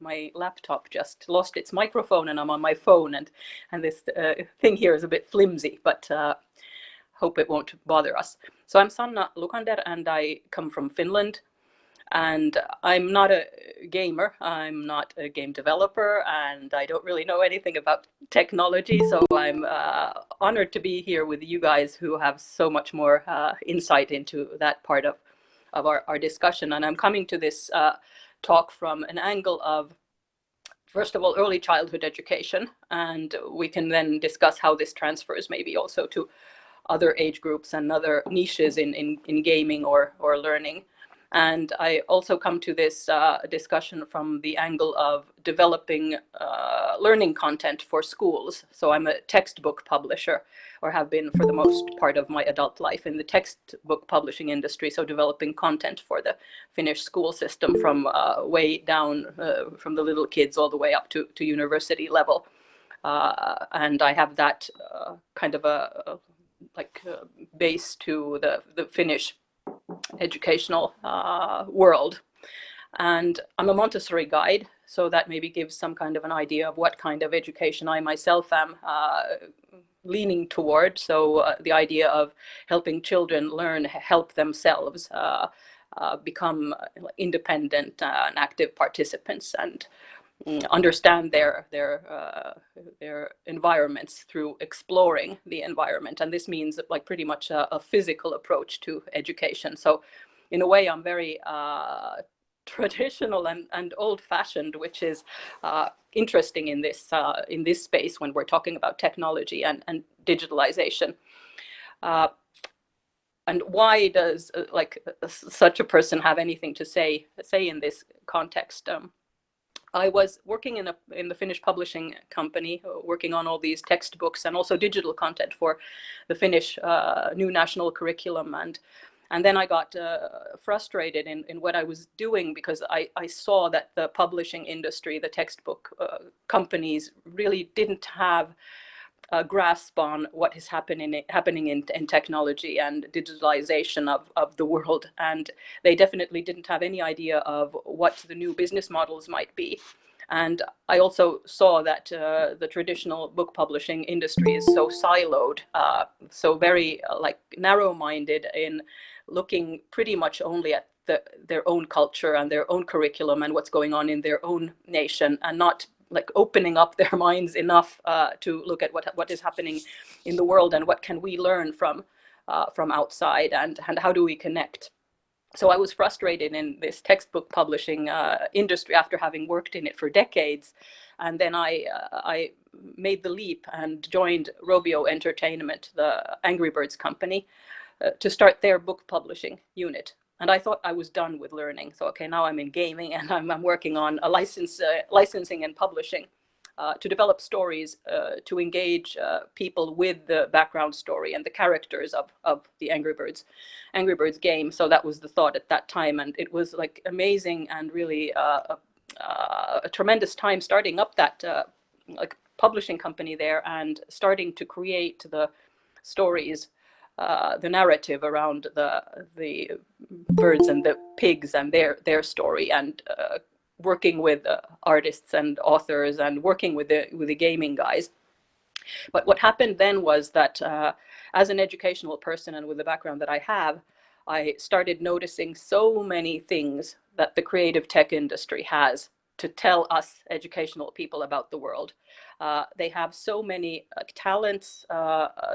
my laptop just lost its microphone and I'm on my phone, and this thing here is a bit flimsy, but hope it won't bother us. So I'm Sanna Lukander and I come from Finland. And I'm not a gamer, I'm not a game developer, and I don't really know anything about technology. So I'm honored to be here with you guys who have so much more insight into that part of our discussion. And I'm coming to this talk from an angle of, first of all, early childhood education, and we can then discuss how this transfers maybe also to other age groups and other niches in gaming or learning. And I also come to this discussion from the angle of developing learning content for schools. So I'm a textbook publisher, or have been for the most part of my adult life in the textbook publishing industry. So developing content for the Finnish school system from way down from the little kids all the way up to university level. And I have that kind of a base to the Finnish educational world. And I'm a Montessori guide, so that maybe gives some kind of an idea of what kind of education I myself am leaning toward. So the idea of helping children learn, help themselves, become independent and active participants, and understand their environments through exploring the environment. And this means like pretty much a physical approach to education. So in a way, I'm very traditional and old-fashioned, which is interesting in this space when we're talking about technology and digitalization. And why does such a person have anything to say in this context? I was working in the Finnish publishing company, working on all these textbooks and also digital content for the Finnish new national curriculum. And then I got frustrated in what I was doing, because I saw that the publishing industry, the textbook companies, really didn't have a grasp on what is happening in technology and digitalization of the world. And they definitely didn't have any idea of what the new business models might be. And I also saw that the traditional book publishing industry is so siloed, so very narrow-minded in looking pretty much only at their own culture and their own curriculum and what's going on in their own nation, and not opening up their minds enough to look at what is happening in the world and what can we learn from outside, and how do we connect. So I was frustrated in this textbook publishing industry after having worked in it for decades. And then I made the leap and joined Rovio Entertainment, the Angry Birds company, to start their book publishing unit. And I thought I was done with learning. So, okay, now I'm in gaming and I'm working on a licensing and publishing to develop stories, to engage people with the background story and the characters of the Angry Birds game. So that was the thought at that time. And it was amazing and really a tremendous time starting up that publishing company there and starting to create the stories, the narrative around the birds and the pigs and their story, and working with artists and authors and working with the gaming guys. But what happened then was that as an educational person and with the background that I have, I started noticing so many things that the creative tech industry has to tell us educational people about the world. They have so many talents,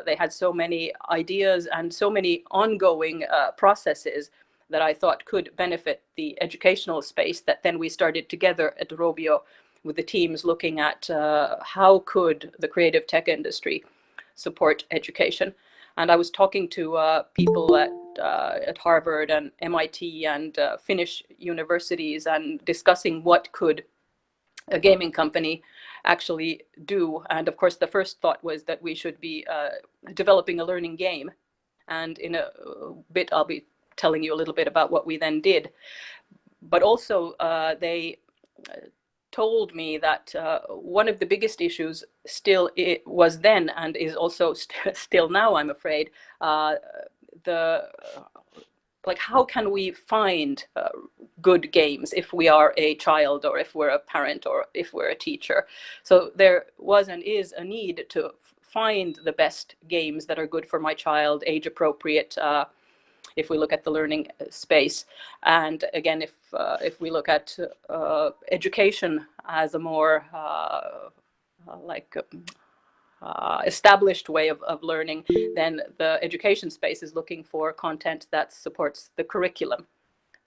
they had so many ideas and so many ongoing processes that I thought could benefit the educational space, that then we started together at Rovio with the teams looking at how could the creative tech industry support education. And I was talking to people at Harvard and MIT and Finnish universities and discussing what could a gaming company actually do. And of course, the first thought was that we should be developing a learning game. And in a bit, I'll be telling you a little bit about what we then did. But also, they told me that one of the biggest issues still was then, and is also still now, I'm afraid, the like how can we find good games if we are a child or if we're a parent or if we're a teacher. So there was and is a need to find the best games that are good for my child, age appropriate, if we look at the learning space. And again, if we look at education as a more like established way of learning, then the education space is looking for content that supports the curriculum.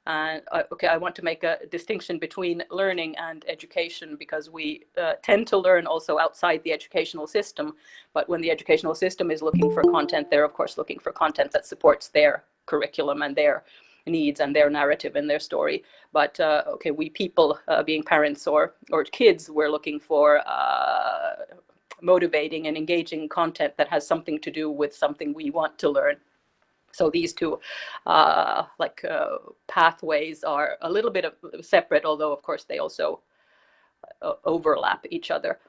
And okay, I want to make a distinction between learning and education, because we tend to learn also outside the educational system. But when the educational system is looking for content, they're of course looking for content that supports their curriculum and their needs and their narrative and their story. But okay, we people, being parents or kids, we're looking for motivating and engaging content that has something to do with something we want to learn. So these two pathways are a little bit separate, although of course they also overlap each other.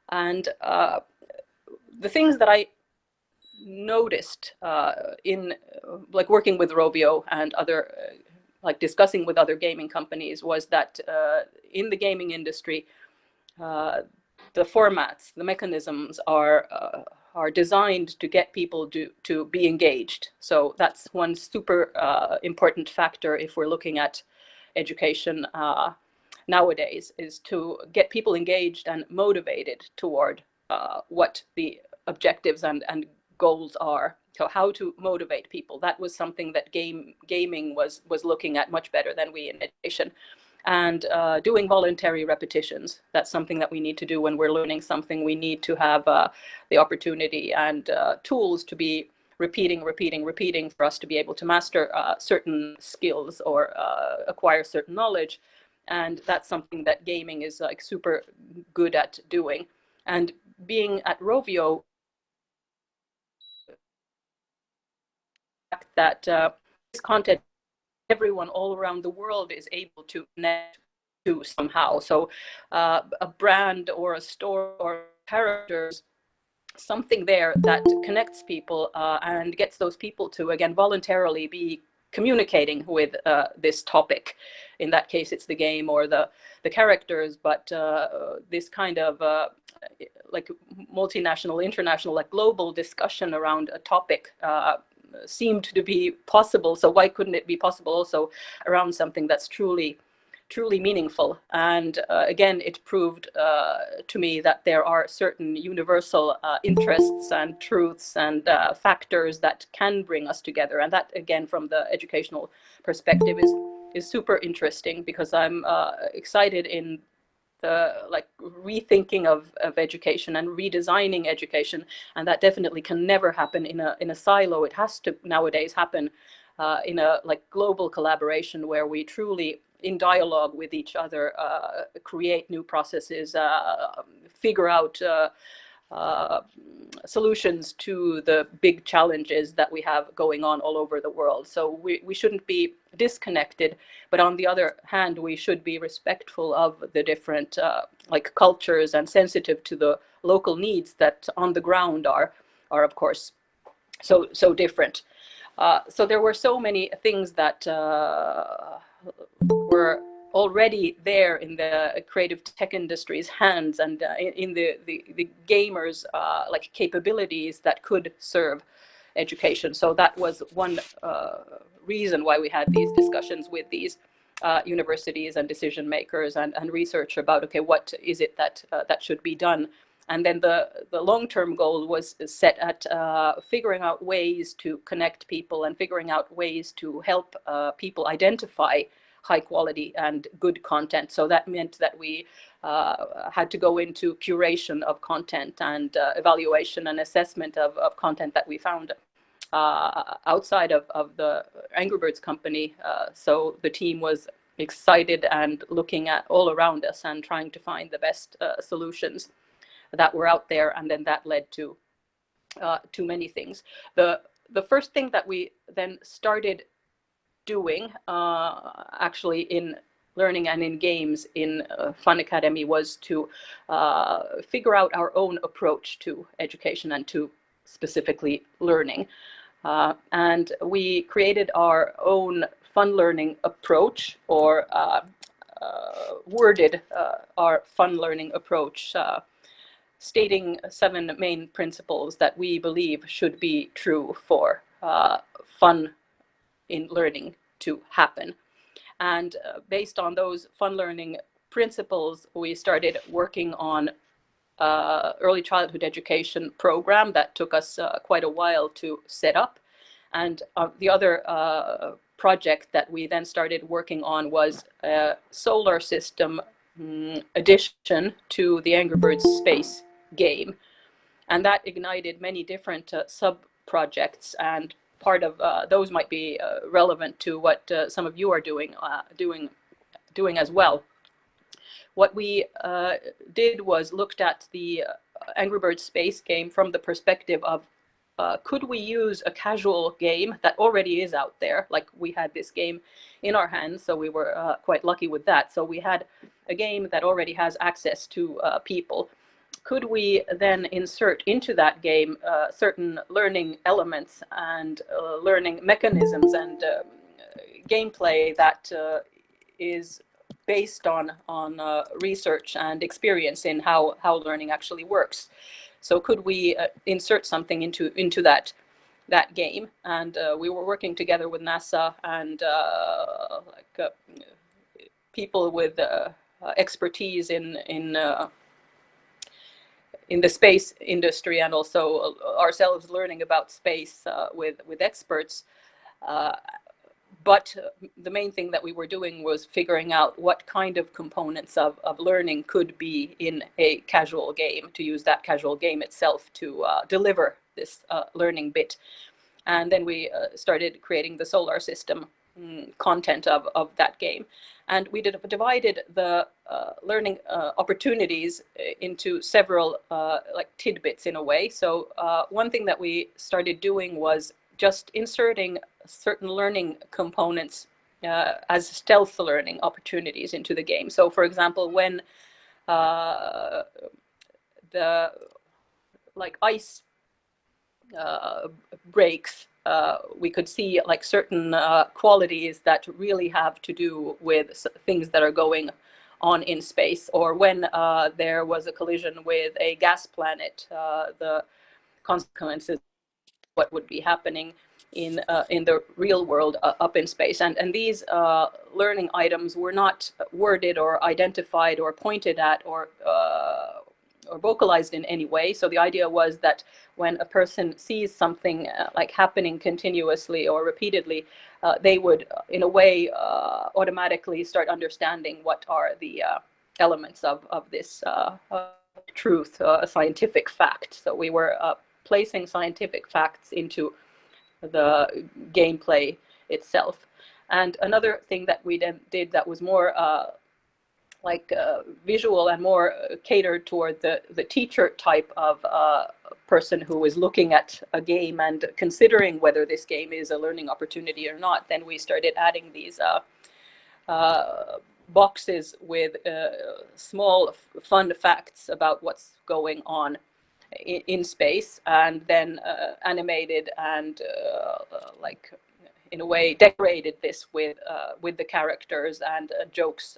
And the things that I noticed in like working with Rovio and other like discussing with other gaming companies was that in the gaming industry, the formats, the mechanisms are designed to get people to be engaged. So that's one super important factor if we're looking at education nowadays, is to get people engaged and motivated toward what the objectives and goals are. So how to motivate people. That was something that gaming was looking at much better than we in education. And doing voluntary repetitions. That's something that we need to do when we're learning something. We need to have the opportunity and tools to be repeating for us to be able to master certain skills or acquire certain knowledge. And that's something that gaming is like super good at doing. And being at Rovio, that this content, everyone all around the world is able to connect to somehow. So a brand or a store or characters, something there that connects people and gets those people to, again, voluntarily be communicating with this topic. In that case, it's the game or the characters, but this kind of like multinational, international, like global discussion around a topic seemed to be possible. So why couldn't it be possible also around something that's truly meaningful? And again, it proved to me that there are certain universal interests and truths and factors that can bring us together. And that, again, from the educational perspective is super interesting, because I'm excited in the like rethinking of education and redesigning education. And that definitely can never happen in a silo. It has to nowadays happen in a like global collaboration where we truly, in dialogue with each other, create new processes, figure out solutions to the big challenges that we have going on all over the world. So we shouldn't be disconnected, but on the other hand, we should be respectful of the different like cultures and sensitive to the local needs that on the ground are of course so different. So there were so many things that were already there in the creative tech industry's hands and in the gamers like capabilities that could serve education. So that was one reason why we had these discussions with these universities and decision makers and research about, okay, what is it that that should be done. And then the long-term goal was set at figuring out ways to connect people and figuring out ways to help people identify high quality and good content. So that meant that we had to go into curation of content and evaluation and assessment of content that we found outside of the Angry Birds company. So the team was excited and looking at all around us and trying to find the best solutions that were out there. And then that led to many things. The first thing that we then started doing actually in learning and in games in Fun Academy was to figure out our own approach to education and to specifically learning. And we created our own fun learning approach, or worded our fun learning approach, stating 7 main principles that we believe should be true for fun in learning to happen. And based on those fun learning principles, we started working on early childhood education program that took us quite a while to set up. And the other project that we then started working on was a solar system addition to the Angry Birds space game. And that ignited many different sub-projects, and part of those might be relevant to what some of you are doing as well. What we did was looked at the Angry Birds space game from the perspective of could we use a casual game that already is out there? Like, we had this game in our hands, so we were quite lucky with that. So we had a game that already has access to people. Could we then insert into that game certain learning elements and learning mechanisms and gameplay that is based on research and experience in how learning actually works? So could we insert something into that game? And we were working together with NASA and people with expertise in the space industry, and also ourselves learning about space with experts. But the main thing that we were doing was figuring out what kind of components of learning could be in a casual game, to use that casual game itself to deliver this learning bit. And then we started creating the solar system content of that game. And we divided the learning opportunities into several like tidbits in a way. So one thing that we started doing was just inserting certain learning components as stealth learning opportunities into the game. So for example, when the like ice breaks, we could see like certain qualities that really have to do with things that are going on in space. Or when there was a collision with a gas planet, the consequences, what would be happening in the real world up in space. And these learning items were not worded or identified or pointed at or vocalized in any way. So the idea was that when a person sees something like happening continuously or repeatedly, they would, in a way, automatically start understanding what are the elements of this truth, a scientific fact. So we were placing scientific facts into the gameplay itself. And another thing that we then did that was more visual and more catered toward the teacher type of person who is looking at a game and considering whether this game is a learning opportunity or not. Then we started adding these boxes with small fun facts about what's going on in space, and then animated and like in a way decorated this with the characters and jokes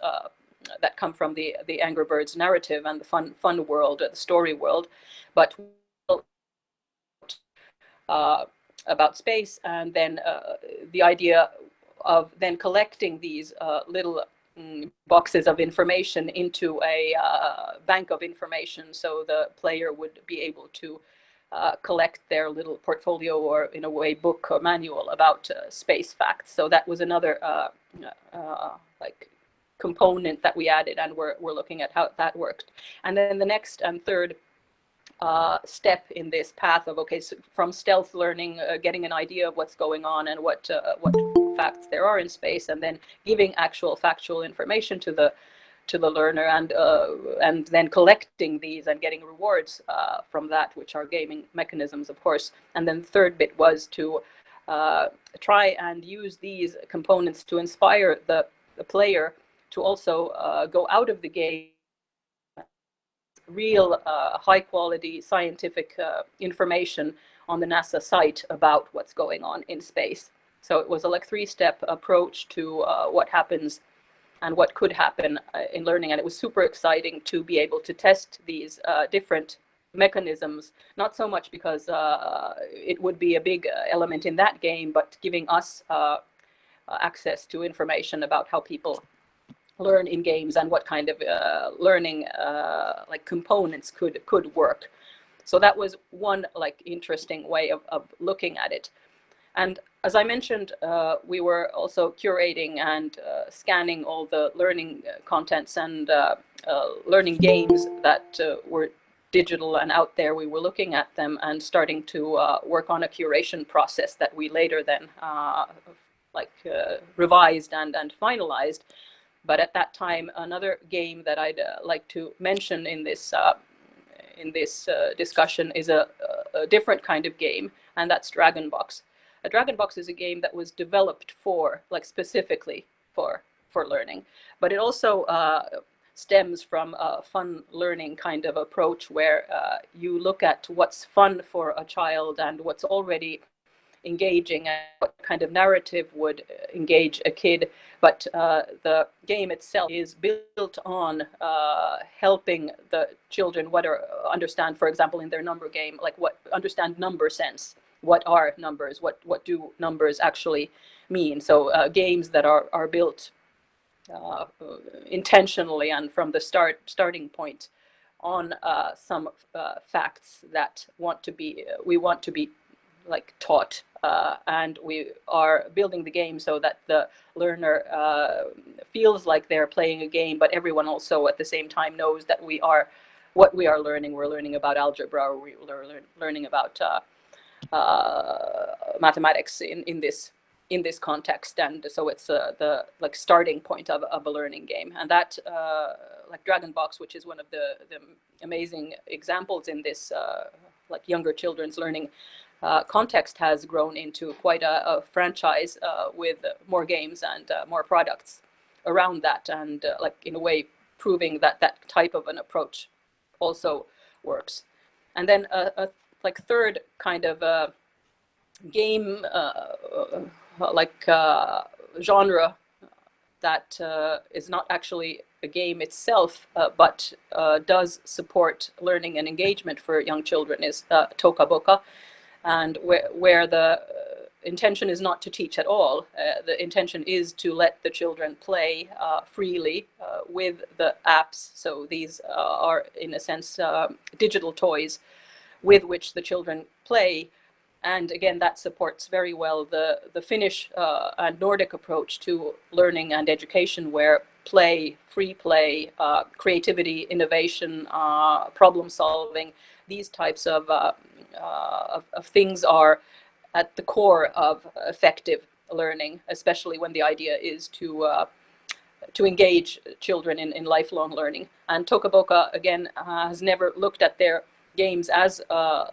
that come from the Angry Birds narrative and the fun world, the story world, but about space. And then the idea of then collecting these little boxes of information into a bank of information, so the player would be able to collect their little portfolio, or in a way book or manual about space facts. So that was another like component that we added, and we're looking at how that worked. And then the next and third step in this path of, okay, so from stealth learning, getting an idea of what's going on and what facts there are in space, and then giving actual factual information to the learner, and then collecting these and getting rewards from that, which are gaming mechanisms, of course. And then the third bit was to try and use these components to inspire the player to also go out of the game real high quality scientific information on the NASA site about what's going on in space. So it was a like 3-step approach to what happens and what could happen in learning. And it was super exciting to be able to test these different mechanisms, not so much because it would be a big element in that game, but giving us access to information about how people learn in games and what kind of learning like components could work. So that was one like interesting way of looking at it. And as I mentioned, we were also curating and scanning all the learning contents and learning games that were digital and out there. We were looking at them and starting to work on a curation process that we later then revised and finalized. But at that time, another game that I'd like to mention in this discussion is a different kind of game, and that's Dragonbox. A Dragonbox is a game that was developed for, like, specifically for learning, but it also stems from a fun learning kind of approach where you look at what's fun for a child and what's already engaging and what kind of narrative would engage a kid. But the game itself is built on helping the children understand, for example, in their number game, like understand number sense. What are numbers? What do numbers actually mean? So games that are built intentionally and from the starting point on some facts that we want to be like taught, and we are building the game so that the learner feels like they're playing a game, but everyone also at the same time knows that what we are learning. We're learning about algebra, or we're learning about mathematics in this context. And so it's the like starting point of a learning game. And that like Dragonbox, which is one of the amazing examples in this like younger children's learning context, has grown into quite a franchise with more games and more products around that, and like in a way proving that that type of an approach also works. And then a like third kind of game genre that is not actually a game itself, but does support learning and engagement for young children is Toka Boka, and where the intention is not to teach at all. The intention is to let the children play freely with the apps. So these are, in a sense, digital toys with which the children play. And again, that supports very well the Finnish and Nordic approach to learning and education, where free play, creativity, innovation, problem solving, these types of things are at the core of effective learning, especially when the idea is to engage children in lifelong learning. And Toka Boka, again, has never looked at their games as a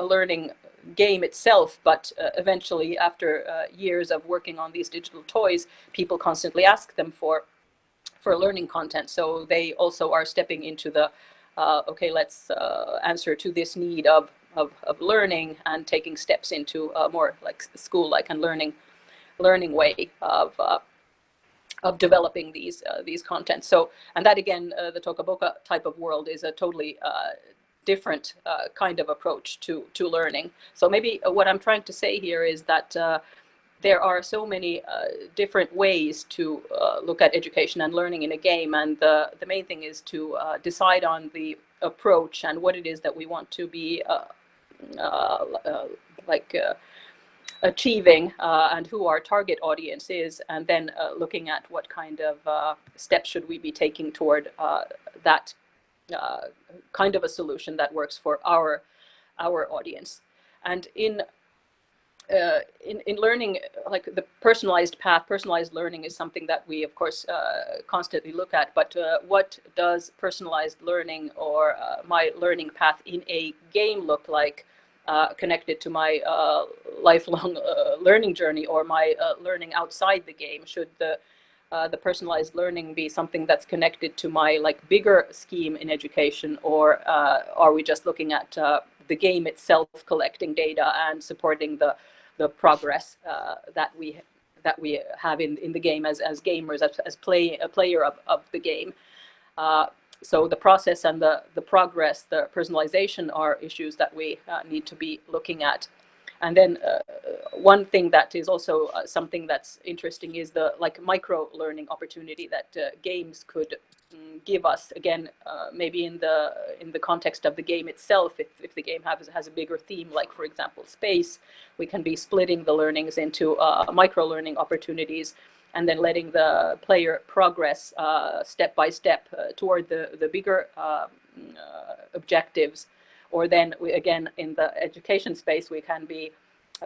learning game itself, but eventually, after years of working on these digital toys, people constantly ask them for learning content. So they also are stepping into the okay, let's answer to this need of learning, and taking steps into a more like school-like and learning way of developing these contents. So, and that again, the Toka Boka type of world is a totally different kind of approach to learning. So maybe what I'm trying to say here is that there are so many different ways to look at education and learning in a game, and the main thing is to decide on the approach and what it is that we want to be achieving, and who our target audience is, and then looking at what kind of steps should we be taking toward that kind of a solution that works for our audience. And in learning, like the personalized path, personalized learning is something that we, of course, constantly look at. But what does personalized learning or my learning path in a game look like, connected to my lifelong learning journey, or my learning outside the game? Should the personalized learning be something that's connected to my like bigger scheme in education, or are we just looking at the game itself collecting data and supporting the progress that we have in the game as gamers, as a player of the game. So the process and the progress, the personalization are issues that we need to be looking at. And then one thing that is also something that's interesting is the micro learning opportunity that games could give us. Again, maybe in the context of the game itself, if the game has a bigger theme, like for example space, we can be splitting the learnings into micro learning opportunities, and then letting the player progress step by step toward the bigger objectives. Or then again, in the education space, we can be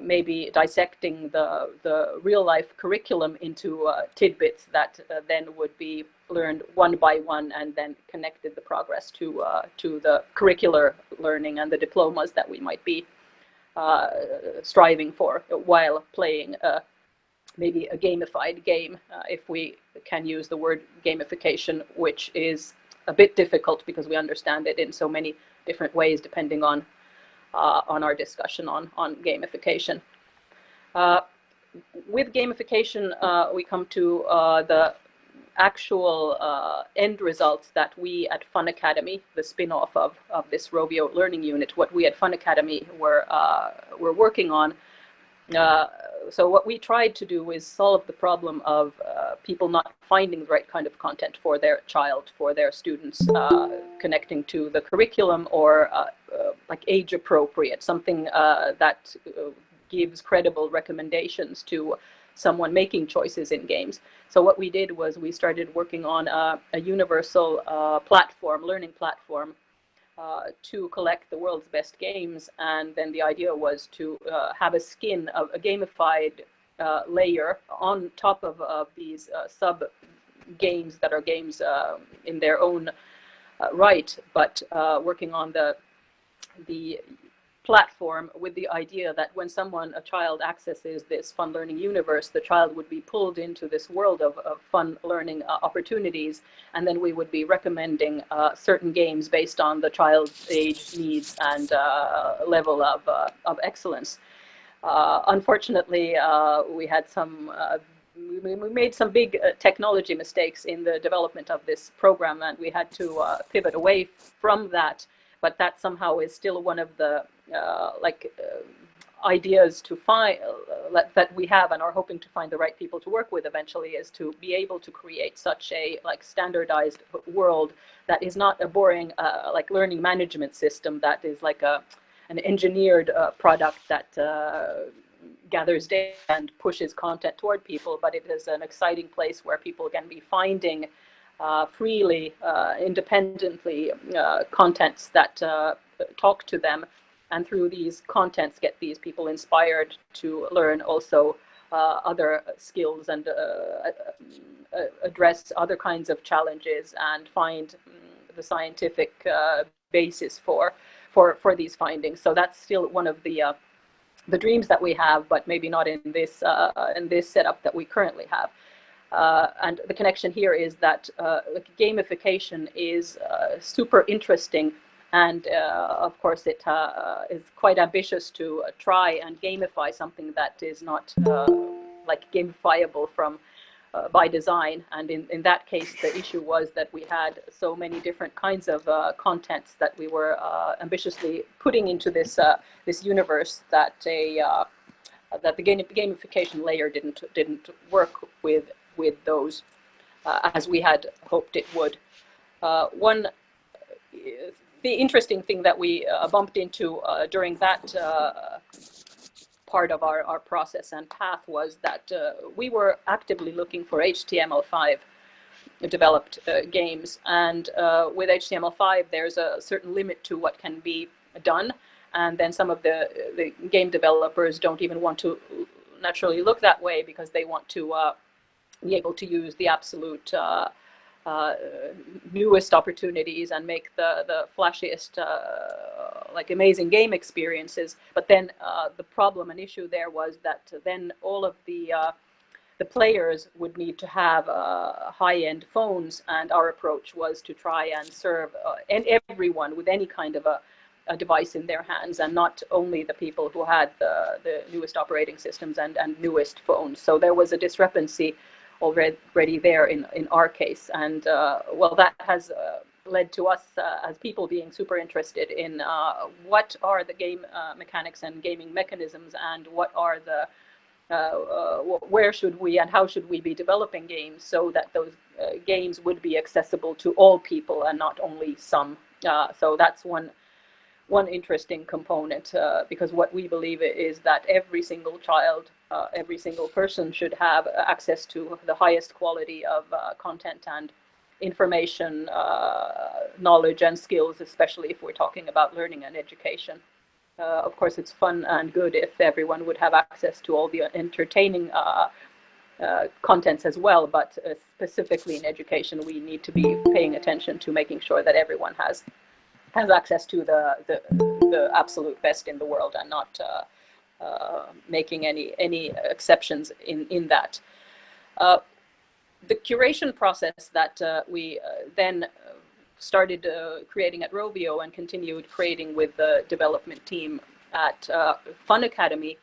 maybe dissecting the real life curriculum into tidbits that then would be learned one by one, and then connected the progress to the curricular learning and the diplomas that we might be striving for while playing maybe a gamified game, if we can use the word gamification, which is a bit difficult because we understand it in so many different ways depending on our discussion on gamification. With gamification, we come to the actual end results that we at Fun Academy, the spin-off of this Rovio learning unit, what we at Fun Academy were working on. So what we tried to do is solve the problem of people not finding the right kind of content for their child, for their students, connecting to the curriculum, or like age appropriate, something that gives credible recommendations to someone making choices in games. So what we did was we started working on a universal platform, learning platform, to collect the world's best games. And then the idea was to have a skin of a gamified layer on top of these sub games that are games in their own right, but working on the platform with the idea that when a child accesses this fun learning universe, the child would be pulled into this world of fun learning opportunities, and then we would be recommending certain games based on the child's age, needs, and level of excellence. Unfortunately, we had we made some big technology mistakes in the development of this program, and we had to pivot away from that. But that somehow is still one of the ideas to find that we have and are hoping to find the right people to work with eventually, is to be able to create such a standardized world that is not a boring learning management system that is like an engineered product that gathers data and pushes content toward people, but it is an exciting place where people can be finding freely, independently, contents that talk to them, and through these contents get these people inspired to learn also other skills and address other kinds of challenges and find the scientific basis for these findings. So that's still one of the dreams that we have, but maybe not in this setup that we currently have. And the connection here is that gamification is super interesting, and of course it is quite ambitious to try and gamify something that is not gamifiable from by design. And in that case, the issue was that we had so many different kinds of contents that we were ambitiously putting into this universe that that the gamification layer didn't work with those as we had hoped it would. The interesting thing that we bumped into during that part of our process and path was that we were actively looking for HTML5 developed games, and with HTML5 there's a certain limit to what can be done, and then some of the game developers don't even want to naturally look that way because they want to be able to use the absolute newest opportunities and make the flashiest amazing game experiences. But then the problem and issue there was that then all of the players would need to have high-end phones, and our approach was to try and serve everyone with any kind of a a device in their hands, and not only the people who had the newest operating systems and newest phones. So there was a discrepancy already there in our case. And well, that has led to us as people being super interested in what are the game mechanics and gaming mechanisms, and what are the where should we and how should we be developing games so that those games would be accessible to all people and not only some. So that's one interesting component, because what we believe is that every single child, every single person should have access to the highest quality of content and information, knowledge and skills, especially if we're talking about learning and education. Of course, it's fun and good if everyone would have access to all the entertaining contents as well, but specifically in education, we need to be paying attention to making sure that everyone has access to the absolute best in the world, and not making any exceptions in that. The curation process that we then started creating at Rovio and continued creating with the development team at Fun Academy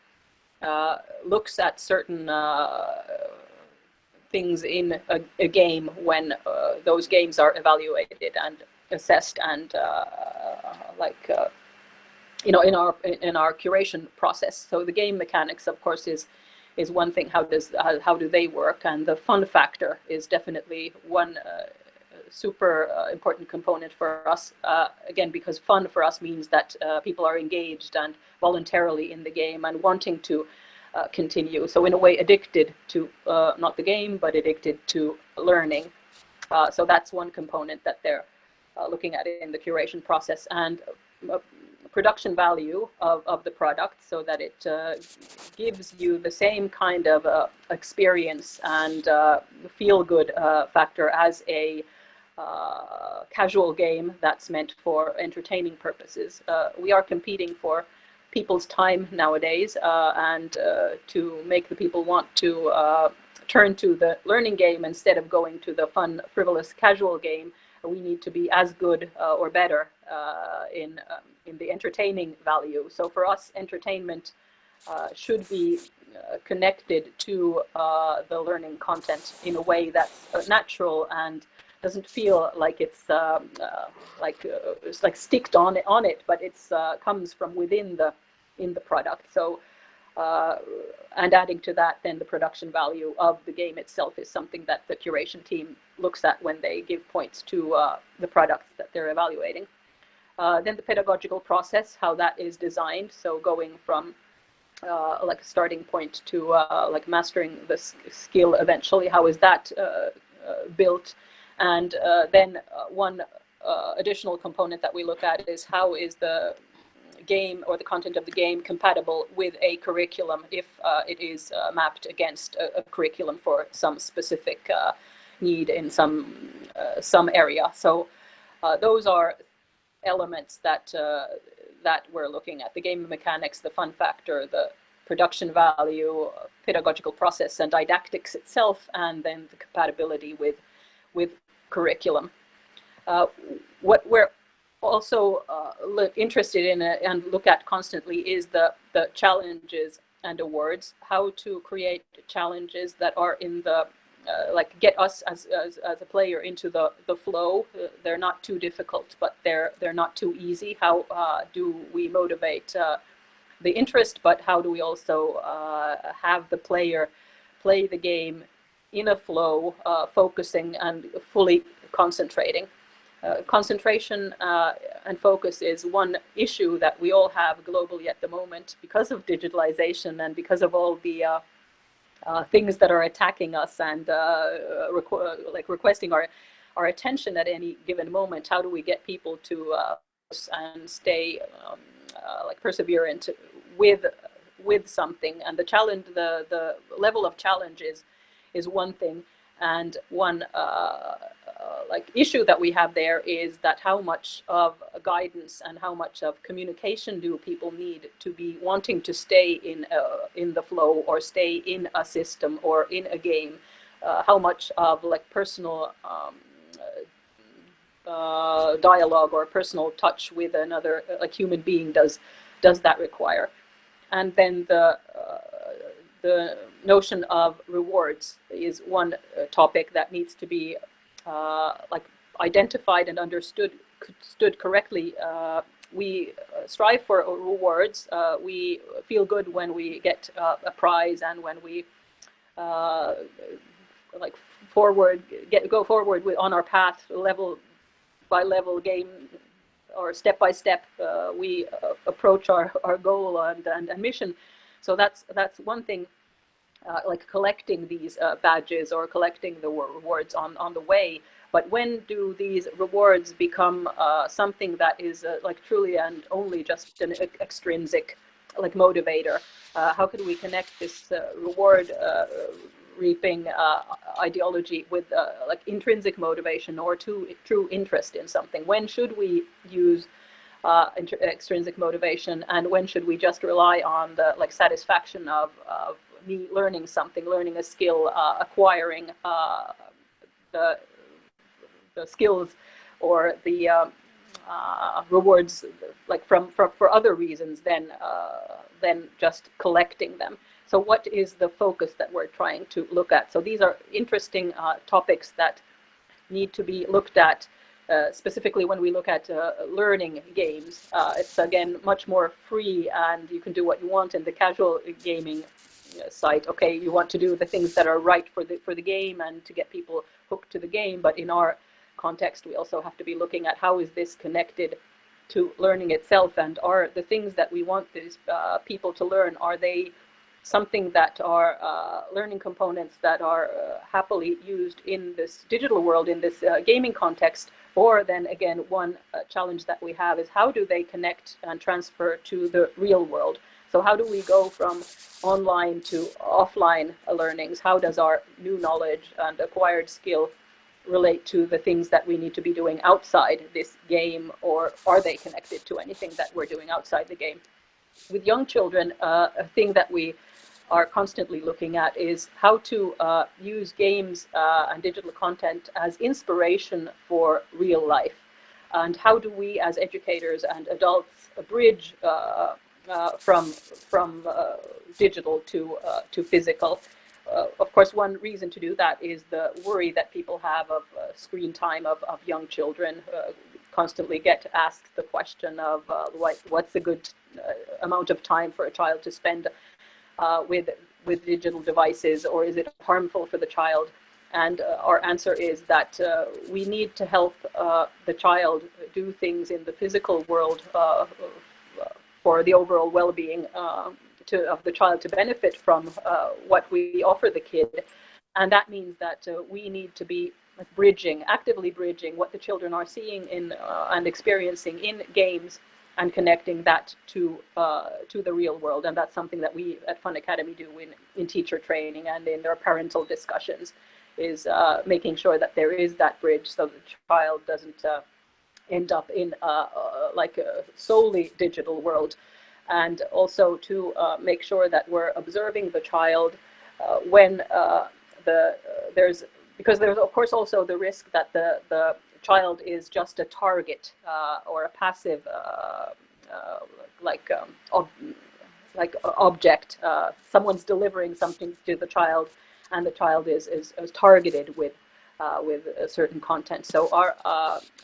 looks at certain things in a game when those games are evaluated and assessed, and in our curation process. So the game mechanics, of course, is one thing. How do they work? And the fun factor is definitely one super important component for us. Again, because fun for us means that people are engaged and voluntarily in the game and wanting to continue. So in a way, addicted to not the game, but addicted to learning. So that's one component that they're looking at in the curation process. And production value of the product, so that it gives you the same kind of experience and feel-good factor as a casual game that's meant for entertaining purposes. We are competing for people's time nowadays, and to make the people want to turn to the learning game instead of going to the fun, frivolous, casual game, we need to be as good or better in the entertaining value. So for us, entertainment should be connected to the learning content in a way that's natural and doesn't feel like it's like sticked on it, but it's comes from within the product. So and adding to that, then the production value of the game itself is something that the curation team looks at when they give points to the products that they're evaluating. Then the pedagogical process, how that is designed. So going from like a starting point to like mastering the skill eventually, how is that built? And then one additional component that we look at is how is the game or the content of the game compatible with a curriculum if it is mapped against a curriculum for some specific need in some area. So those are elements that that we're looking at: the game mechanics, the fun factor, the production value, pedagogical process, and didactics itself, and then the compatibility with curriculum. What we're also interested in and look at constantly is the challenges and awards. How to create challenges that are in the like get us as a player into the flow. They're not too difficult, but they're not too easy. How do we motivate the interest, but how do we also have the player play the game in a flow, focusing and fully concentrating? Concentration and focus is one issue that we all have globally at the moment because of digitalization and because of all the things that are attacking us and requesting our attention at any given moment. How do we get people to and stay like perseverant with something? And the challenge, the level of challenge is one thing, and one like issue that we have there is that how much of guidance and how much of communication do people need to be wanting to stay in the flow or stay in a system or in a game? How much of like personal dialogue or personal touch with another like human being does that require? And then the notion of rewards is one topic that needs to be like identified and understood correctly. We strive for rewards. We feel good when we get a prize and when we like go forward on our path, level by level, game or step by step. We approach our goal and mission. So that's one thing. Like collecting these badges or collecting the rewards on the way. But when do these rewards become something that is like truly and only just an extrinsic like motivator? How could we connect this reward reaping ideology with like intrinsic motivation or true interest in something? When should we use extrinsic motivation, and when should we just rely on the like satisfaction of me learning something, learning a skill, acquiring the skills or the rewards like for other reasons than just collecting them? So what is the focus that we're trying to look at? So these are interesting topics that need to be looked at. Specifically when we look at learning games. It's again much more free and you can do what you want in the casual gaming site. Okay, you want to do the things that are right for the game and to get people hooked to the game, but in our context we also have to be looking at how is this connected to learning itself, and are the things that we want these people to learn, are they something that are learning components that are happily used in this digital world, in this gaming context? Or then again, one challenge that we have is how do they connect and transfer to the real world? So how do we go from online to offline learnings? How does our new knowledge and acquired skill relate to the things that we need to be doing outside this game, or are they connected to anything that we're doing outside the game? With young children, a thing that we are constantly looking at is how to use games and digital content as inspiration for real life. And how do we as educators and adults bridge from digital to physical? Of course, one reason to do that is the worry that people have of screen time of young children. Constantly get asked the question of what's a good amount of time for a child to spend with digital devices, or is it harmful for the child? And our answer is that we need to help the child do things in the physical world for the overall well-being of the child, to benefit from what we offer the kid. And that means that we need to be actively bridging what the children are seeing in and experiencing in games, and connecting that to the real world. And that's something that we at Fun Academy do in teacher training and in their parental discussions, is making sure that there is that bridge so the child doesn't end up in like a solely digital world. And also to make sure that we're observing the child when because there's of course also the risk that the child is just a target or a passive object. Someone's delivering something to the child, and the child is targeted with certain content. So our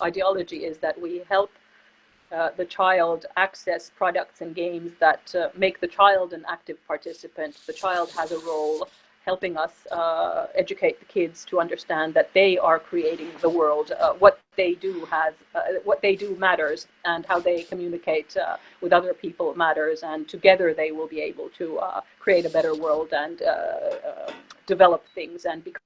ideology is that we help the child access products and games that make the child an active participant. The child has a role, helping us educate the kids to understand that they are creating the world. What they do matters, and how they communicate with other people matters, and together they will be able to create a better world and develop things and become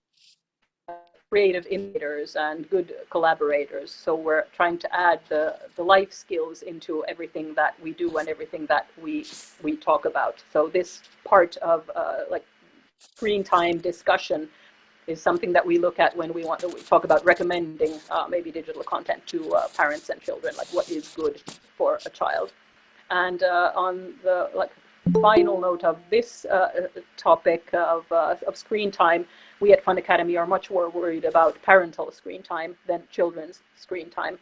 creative innovators and good collaborators. So we're trying to add the life skills into everything that we do and everything that we talk about. So this part of like screen time discussion is something that we look at when we want to talk about recommending maybe digital content to parents and children, like what is good for a child. And on the final note of this topic of screen time, we at Fun Academy are much more worried about parental screen time than children's screen time.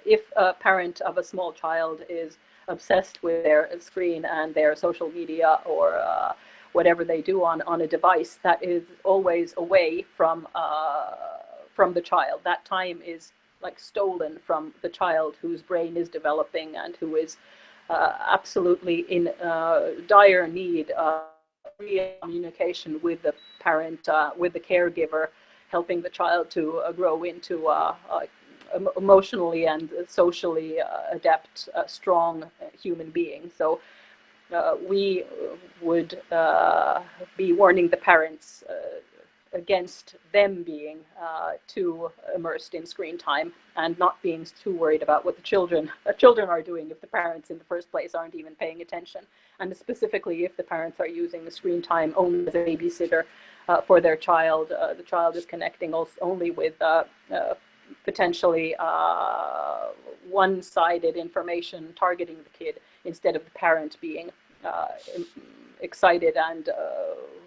If a parent of a small child is obsessed with their screen and their social media or whatever they do on a device, that is always away from the child. That time is like stolen from the child whose brain is developing and who is absolutely in dire need of real communication with the parent, with the caregiver, helping the child to grow into emotionally and socially adept, strong human being. So we would be warning the parents against them being too immersed in screen time and not being too worried about what the children are doing if the parents in the first place aren't even paying attention, and specifically if the parents are using the screen time only as a babysitter for their child. The child is connecting only with potentially one-sided information targeting the kid instead of the parent being excited and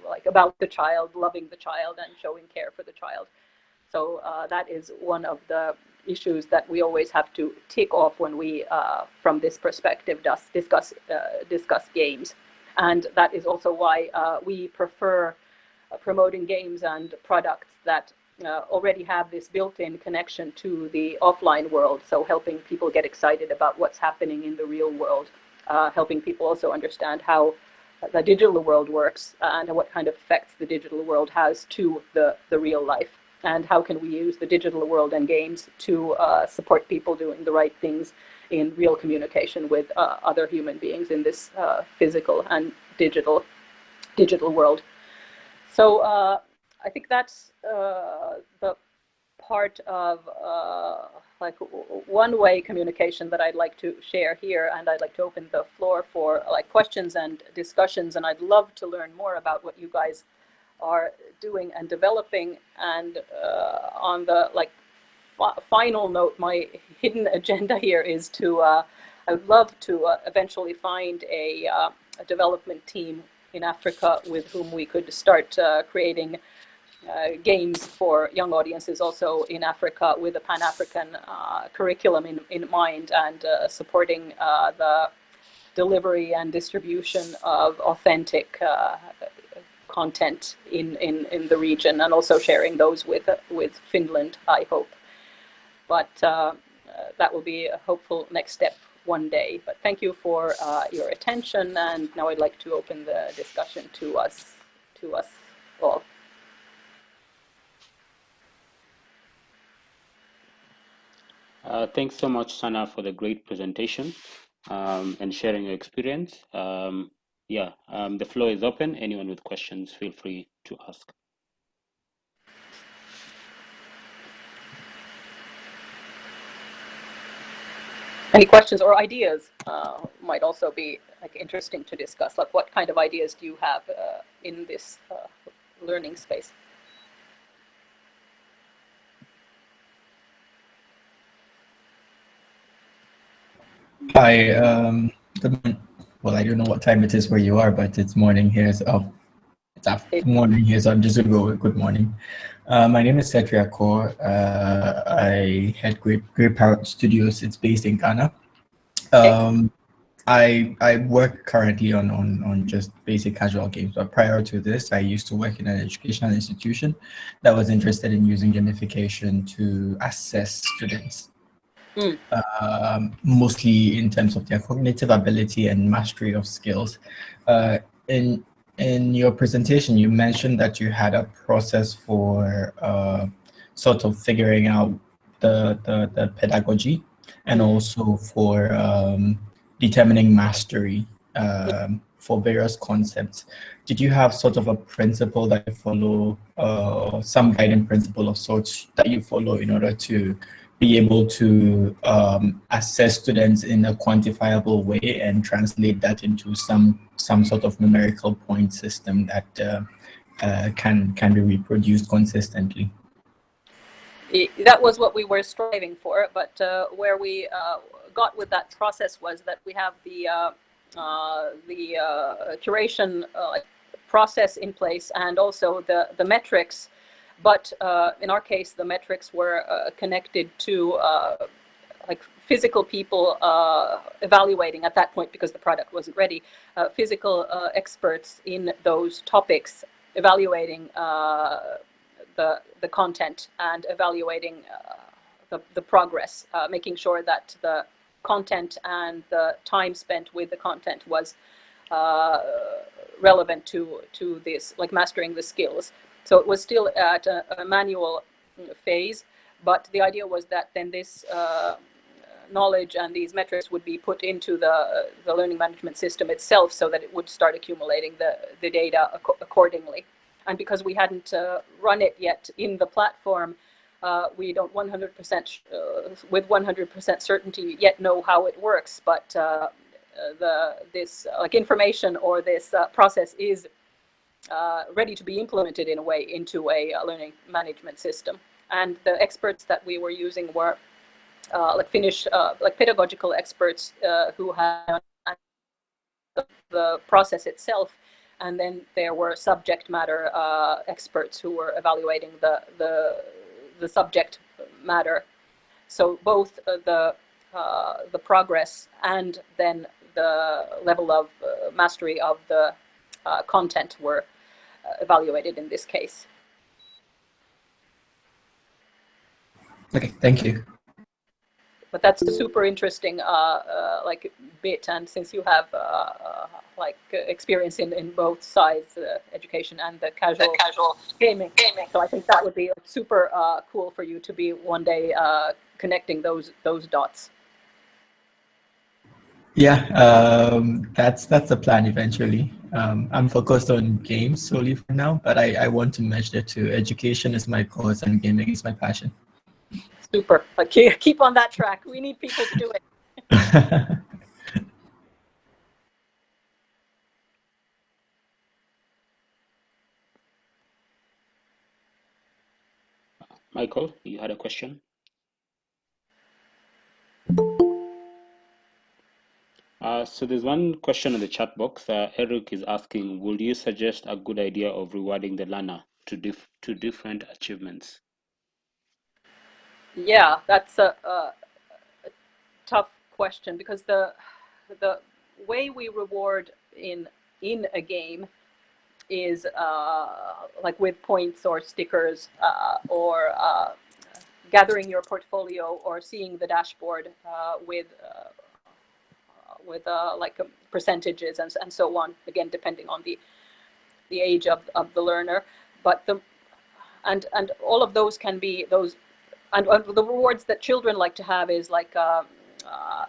like about the child, loving the child, and showing care for the child. So that is one of the issues that we always have to tick off when we, from this perspective, discuss games. And that is also why we prefer promoting games and products that already have this built-in connection to the offline world. So helping people get excited about what's happening in the real world, helping people also understand how the digital world works and what kind of effects the digital world has to the real life, and how can we use the digital world and games to support people doing the right things in real communication with other human beings in this physical and digital world. So I think that's the part of like one-way communication that I'd like to share here, and I'd like to open the floor for like questions and discussions, and I'd love to learn more about what you guys are doing and developing. And on the like final note, my hidden agenda here is to I would love to eventually find a development team in Africa with whom we could start creating games for young audiences also in Africa, with a Pan-African curriculum in mind, and supporting the delivery and distribution of authentic content in the region, and also sharing those with Finland, I hope. But that will be a hopeful next step one day. But thank you for your attention, and now I'd like to open the discussion to us all. Thanks so much, Sana, for the great presentation and sharing your experience. The floor is open. Anyone with questions, feel free to ask. Any questions or ideas might also be like interesting to discuss. Like, what kind of ideas do you have in this learning space? Hi, good morning. Well, I don't know what time it is where you are, but it's morning here. So, it's morning here, so I'm just going to go with good morning. My name is Cedric Akor. I head Great Parrot Studios. It's based in Ghana. I work currently on just basic casual games, but prior to this, I used to work in an educational institution that was interested in using gamification to assess students. Mostly in terms of their cognitive ability and mastery of skills. In your presentation, you mentioned that you had a process for sort of figuring out the pedagogy, and also for determining mastery for various concepts. Did you have sort of a principle that you follow, some guiding principle of sorts that you follow in order to be able to assess students in a quantifiable way and translate that into some sort of numerical point system that can be reproduced consistently? That was what we were striving for, but where we got with that process was that we have curation process in place, and also the metrics. But in our case, the metrics were connected to like physical people evaluating at that point, because the product wasn't ready, physical experts in those topics evaluating the content and evaluating the progress, making sure that the content and the time spent with the content was relevant to this, like mastering the skills. So it was still at a manual phase, but the idea was that then this knowledge and these metrics would be put into the learning management system itself, so that it would start accumulating the data accordingly. And because we hadn't run it yet in the platform, we don't 100% with 100% certainty yet know how it works, but this like information or this process is ready to be implemented in a way into a learning management system. And the experts that we were using were like Finnish like pedagogical experts who had the process itself, and then there were subject matter experts who were evaluating the subject matter. So both the progress and then the level of mastery of the content were evaluated in this case. Okay, thank you. But that's a super interesting like bit, and since you have like experience in both sides, education and the casual gaming, so I think that would be super cool for you to be one day connecting those dots. Yeah, that's the plan eventually. I'm focused on games solely for now, but I want to merge the two. Education is my course and gaming is my passion. Super. Okay, keep on that track. We need people to do it. Michael, you had a question? So there's one question in the chat box. Eric is asking, would you suggest a good idea of rewarding the learner to different achievements? Yeah, that's a tough question, because the way we reward in a game is like with points or stickers or gathering your portfolio or seeing the dashboard with like percentages and so on, again depending on the age of the learner. But and all of those can be those, and the rewards that children like to have is like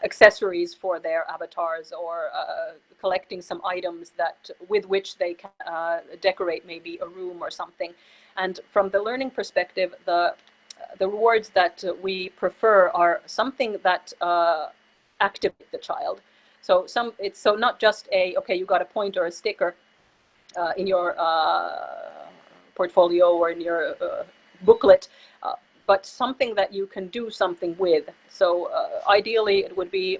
accessories for their avatars, or collecting some items that with which they can decorate maybe a room or something. And from the learning perspective, the rewards that we prefer are something that activate the child. So it's not just okay, you got a point or a sticker in your portfolio or in your booklet, but something that you can do something with. So ideally it would be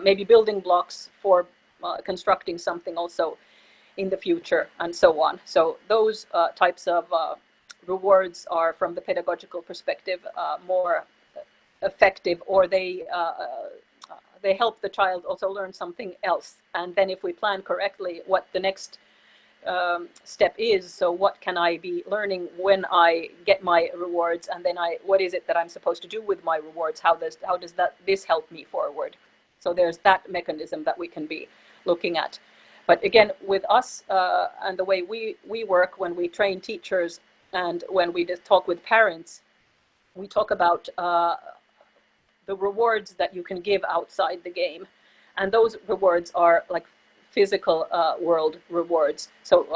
maybe building blocks for constructing something also in the future, and so on. So those types of rewards are, from the pedagogical perspective, more effective, or they help the child also learn something else. And then if we plan correctly what the next step is, so what can I be learning when I get my rewards, and then what is it that I'm supposed to do with my rewards? How does this help me forward? So there's that mechanism that we can be looking at. But again, with us and the way we work when we train teachers and when we just talk with parents, we talk about the rewards that you can give outside the game, and those rewards are like physical world rewards. So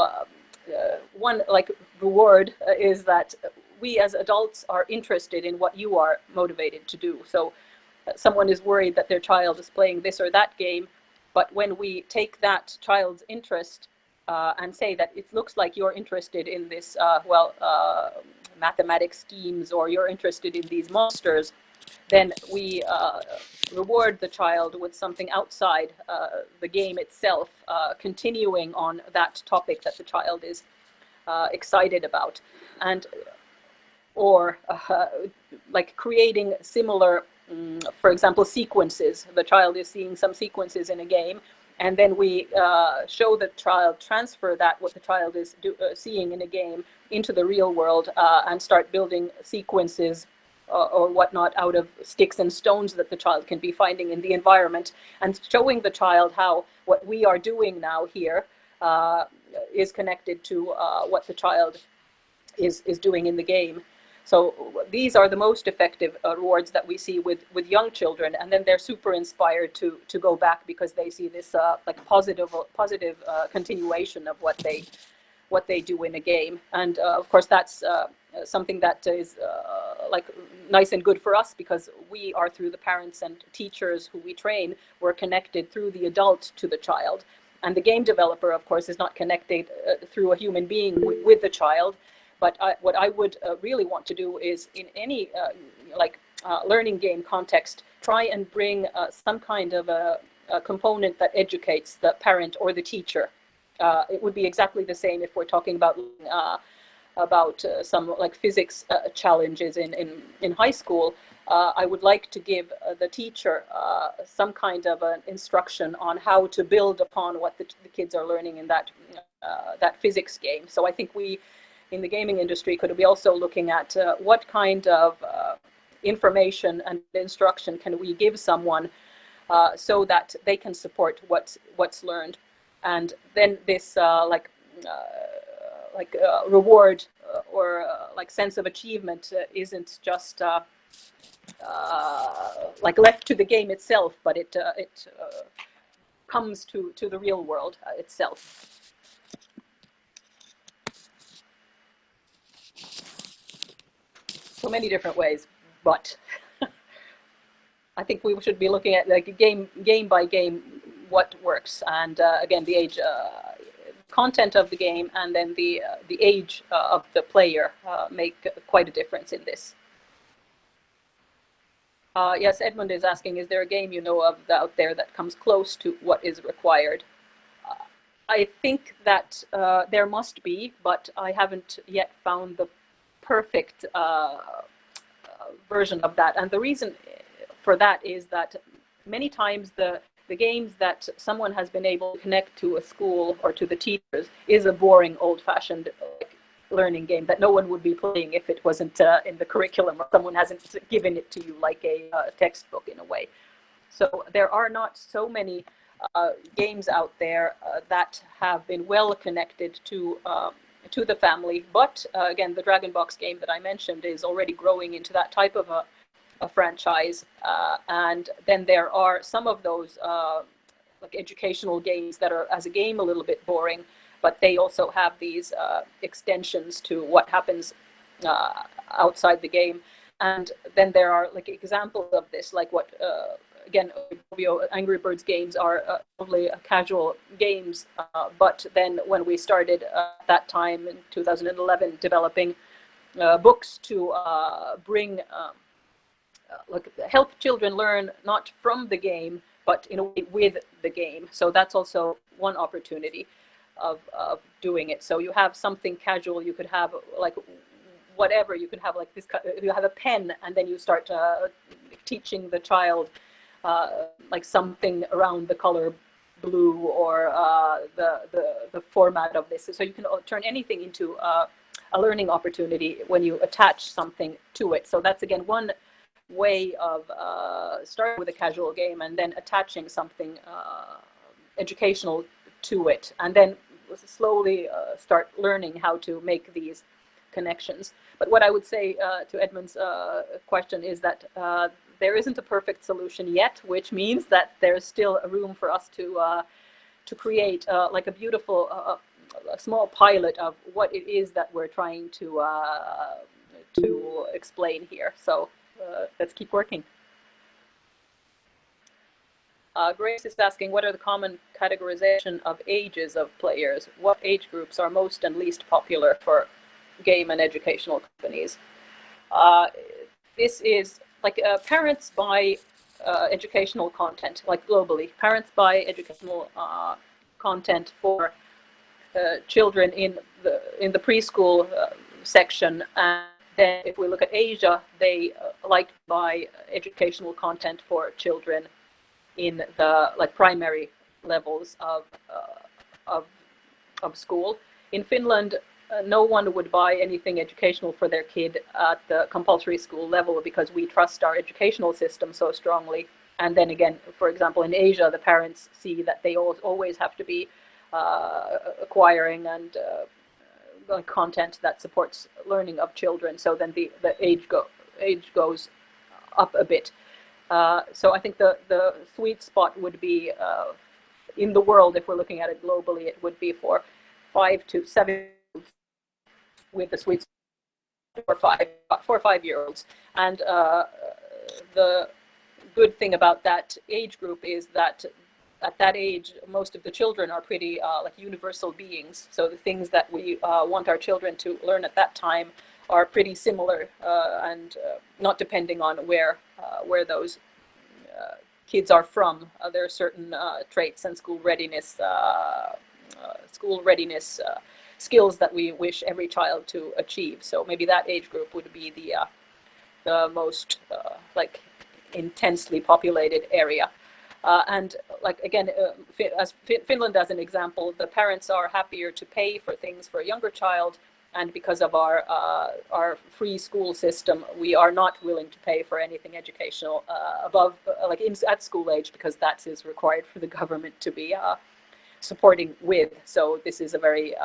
one like reward is that we as adults are interested in what you are motivated to do. So someone is worried that their child is playing this or that game, but when we take that child's interest and say that it looks like you're interested in this mathematics schemes, or you're interested in these monsters, then we reward the child with something outside the game itself, continuing on that topic that the child is excited about, and or like creating similar, for example, sequences. The child is seeing some sequences in a game, and then we show the child transfer that what the child is seeing in a game into the real world, and start building sequences or whatnot out of sticks and stones that the child can be finding in the environment, and showing the child how what we are doing now here is connected to what the child is doing in the game. So these are the most effective rewards that we see with young children, and then they're super inspired to go back because they see this like positive continuation of what they do in a game. And of course that's something that is like nice and good for us, because we are, through the parents and teachers who we train, we're connected through the adult to the child, and the game developer of course is not connected through a human being with the child. But what I would really want to do is, in any learning game context, try and bring some kind of a component that educates the parent or the teacher. It would be exactly the same if we're talking about some like physics challenges in high school. I would like to give the teacher some kind of an instruction on how to build upon what the kids are learning in that physics game. So I think we, in the gaming industry, could be also looking at what kind of information and instruction can we give someone so that they can support what's learned. And then this reward or like sense of achievement isn't just like left to the game itself, but it comes to the real world itself. So many different ways, but I think we should be looking at like game by game what works, and again the age, content of the game, and then the age of the player make quite a difference in this. Yes, Edmund is asking, is there a game you know of out there that comes close to what is required? I think that there must be, but I haven't yet found the perfect version of that. And the reason for that is that many times the games that someone has been able to connect to a school or to the teachers is a boring, old-fashioned learning game that no one would be playing if it wasn't in the curriculum, or someone hasn't given it to you like a textbook in a way. So there are not so many games out there that have been well connected to the family, but again, the Dragon Box game that I mentioned is already growing into that type of a franchise, and then there are some of those like educational games that are as a game a little bit boring, but they also have these extensions to what happens outside the game. And then there are like examples of this, like what again, Angry Birds games are probably casual games, but then when we started at that time in 2011 developing books to bring like help children learn not from the game, but in a way with the game. So that's also one opportunity of doing it. So you have something casual, you could have like whatever, you could have like this, you have a pen, and then you start teaching the child like something around the color blue, or the format of this. So you can turn anything into a learning opportunity when you attach something to it. So that's again one way of starting with a casual game and then attaching something educational to it, and then slowly start learning how to make these connections. But what I would say to Edmund's question is that there isn't a perfect solution yet, which means that there's still a room for us to create like a beautiful a small pilot of what it is that we're trying to explain here. So let's keep working. Grace is asking, what are the common categorization of ages of players? What age groups are most and least popular for game and educational companies? This is like parents buy educational content, like globally. Parents buy educational content for children in the preschool section, and then if we look at Asia, they like to buy educational content for children in the like primary levels of school. In Finland, no one would buy anything educational for their kid at the compulsory school level because we trust our educational system so strongly. And then again, for example, in Asia, the parents see that they always have to be acquiring and content that supports learning of children. So then the age goes up a bit. So I think the sweet spot would be in the world, if we're looking at it globally, it would be for 5 to 7 with the sweet spot for 5-year-olds. And the good thing about that age group is that at that age, most of the children are pretty like universal beings. So the things that we want our children to learn at that time are pretty similar, and not depending on where those kids are from. There are certain traits and school readiness skills that we wish every child to achieve. So maybe that age group would be the most like intensely populated area. And like again, as Finland as an example, the parents are happier to pay for things for a younger child, and because of our free school system, we are not willing to pay for anything educational above like at school age, because that is required for the government to be supporting with. So this is a very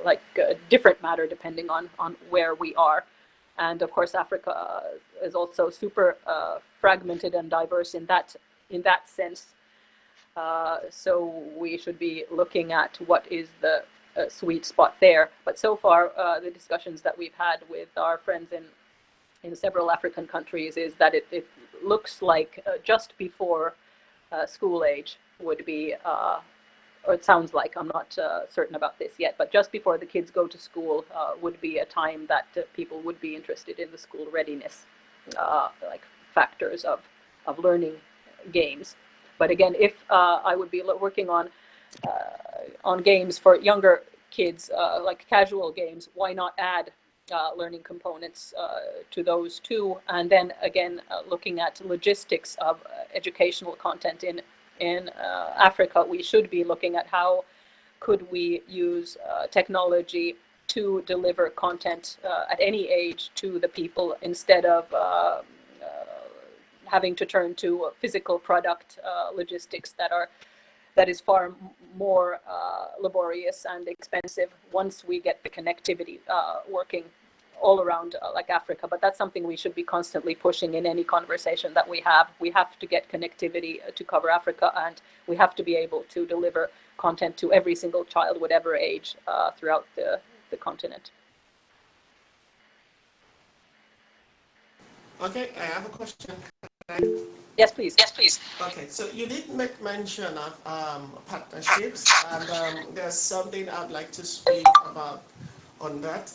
like different matter depending on where we are. And of course, Africa is also super fragmented and diverse in that sense. So we should be looking at what is the sweet spot there. But so far, the discussions that we've had with our friends in several African countries is that it looks like just before school age would be, or it sounds like, I'm not certain about this yet, but just before the kids go to school would be a time that people would be interested in the school readiness, like factors of learning games. But again, if I would be working on games for younger kids, like casual games, why not add learning components to those too? And then again, looking at logistics of educational content in Africa, we should be looking at how could we use technology to deliver content at any age to the people, instead of having to turn to physical product logistics that is far more laborious and expensive once we get the connectivity working all around like Africa. But that's something we should be constantly pushing in any conversation that we have. We have to get connectivity to cover Africa, and we have to be able to deliver content to every single child, whatever age, throughout the continent. Okay, I have a question. Yes, please. Okay, so you did make mention of partnerships, and there's something I'd like to speak about on that.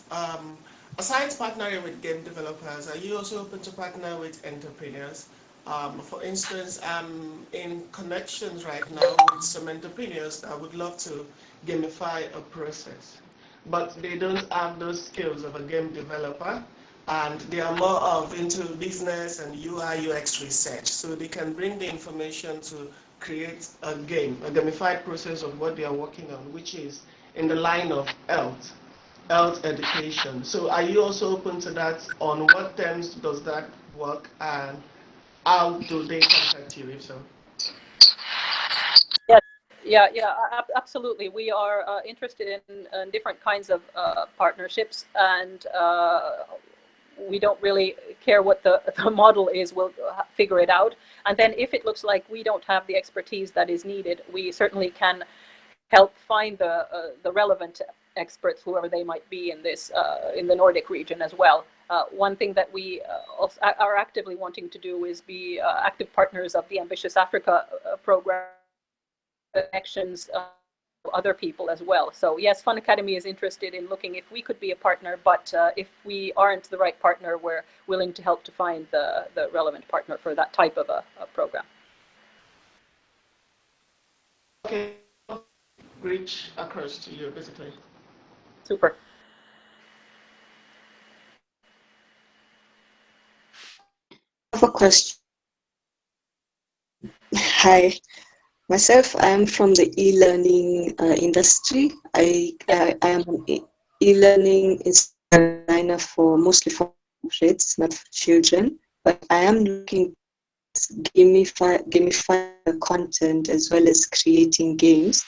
Aside partnering with game developers, are you also open to partner with entrepreneurs? For instance, I'm in connections right now with some entrepreneurs that would love to gamify a process, but they don't have those skills of a game developer, and they are more of into business and UI UX research, so they can bring the information to create a game, a gamified process of what they are working on, which is in the line of health education. So are you also open to that? On what terms does that work, and how do they contact you if so? Yeah, absolutely. We are interested in different kinds of partnerships, and we don't really care what the model is. We'll figure it out. And then if it looks like we don't have the expertise that is needed, we certainly can help find the relevant experts, whoever they might be in this, in the Nordic region as well. One thing that we also are actively wanting to do is be active partners of the Ambitious Africa program. Connections other people as well. So yes, Fun Academy is interested in looking if we could be a partner, but if we aren't the right partner, we're willing to help to find the relevant partner for that type of a program. Okay, reach across to you, basically. Super. I have a question. Hi, myself, I'm from the e-learning industry. I am an e-learning designer mostly for kids, not for children, but I am looking at gamify the content as well as creating games.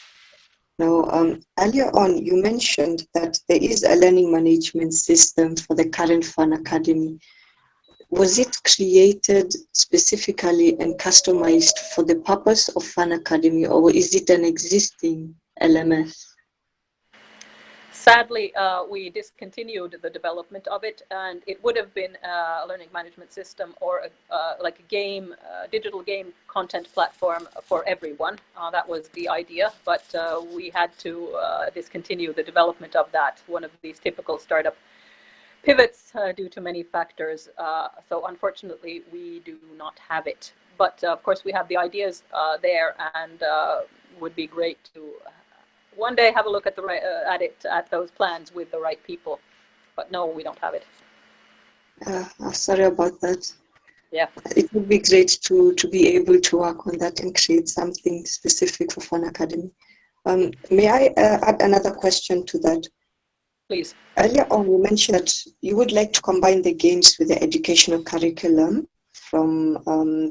Now, earlier on, you mentioned that there is a learning management system for the current Fun Academy. Was it created specifically and customized for the purpose of Fun Academy, or is it an existing LMS? Sadly, we discontinued the development of it, and it would have been a learning management system or like a game, digital game content platform for everyone. That was the idea, but we had to discontinue the development of that, one of these typical startup pivots due to many factors. So unfortunately, we do not have it. But of course, we have the ideas there, and would be great to one day have a look at at those plans with the right people. But no, we don't have it. I'm sorry about that. Yeah. It would be great to be able to work on that and create something specific for Fun Academy. May I add another question to that? Please. Earlier on, you mentioned that you would like to combine the games with the educational curriculum from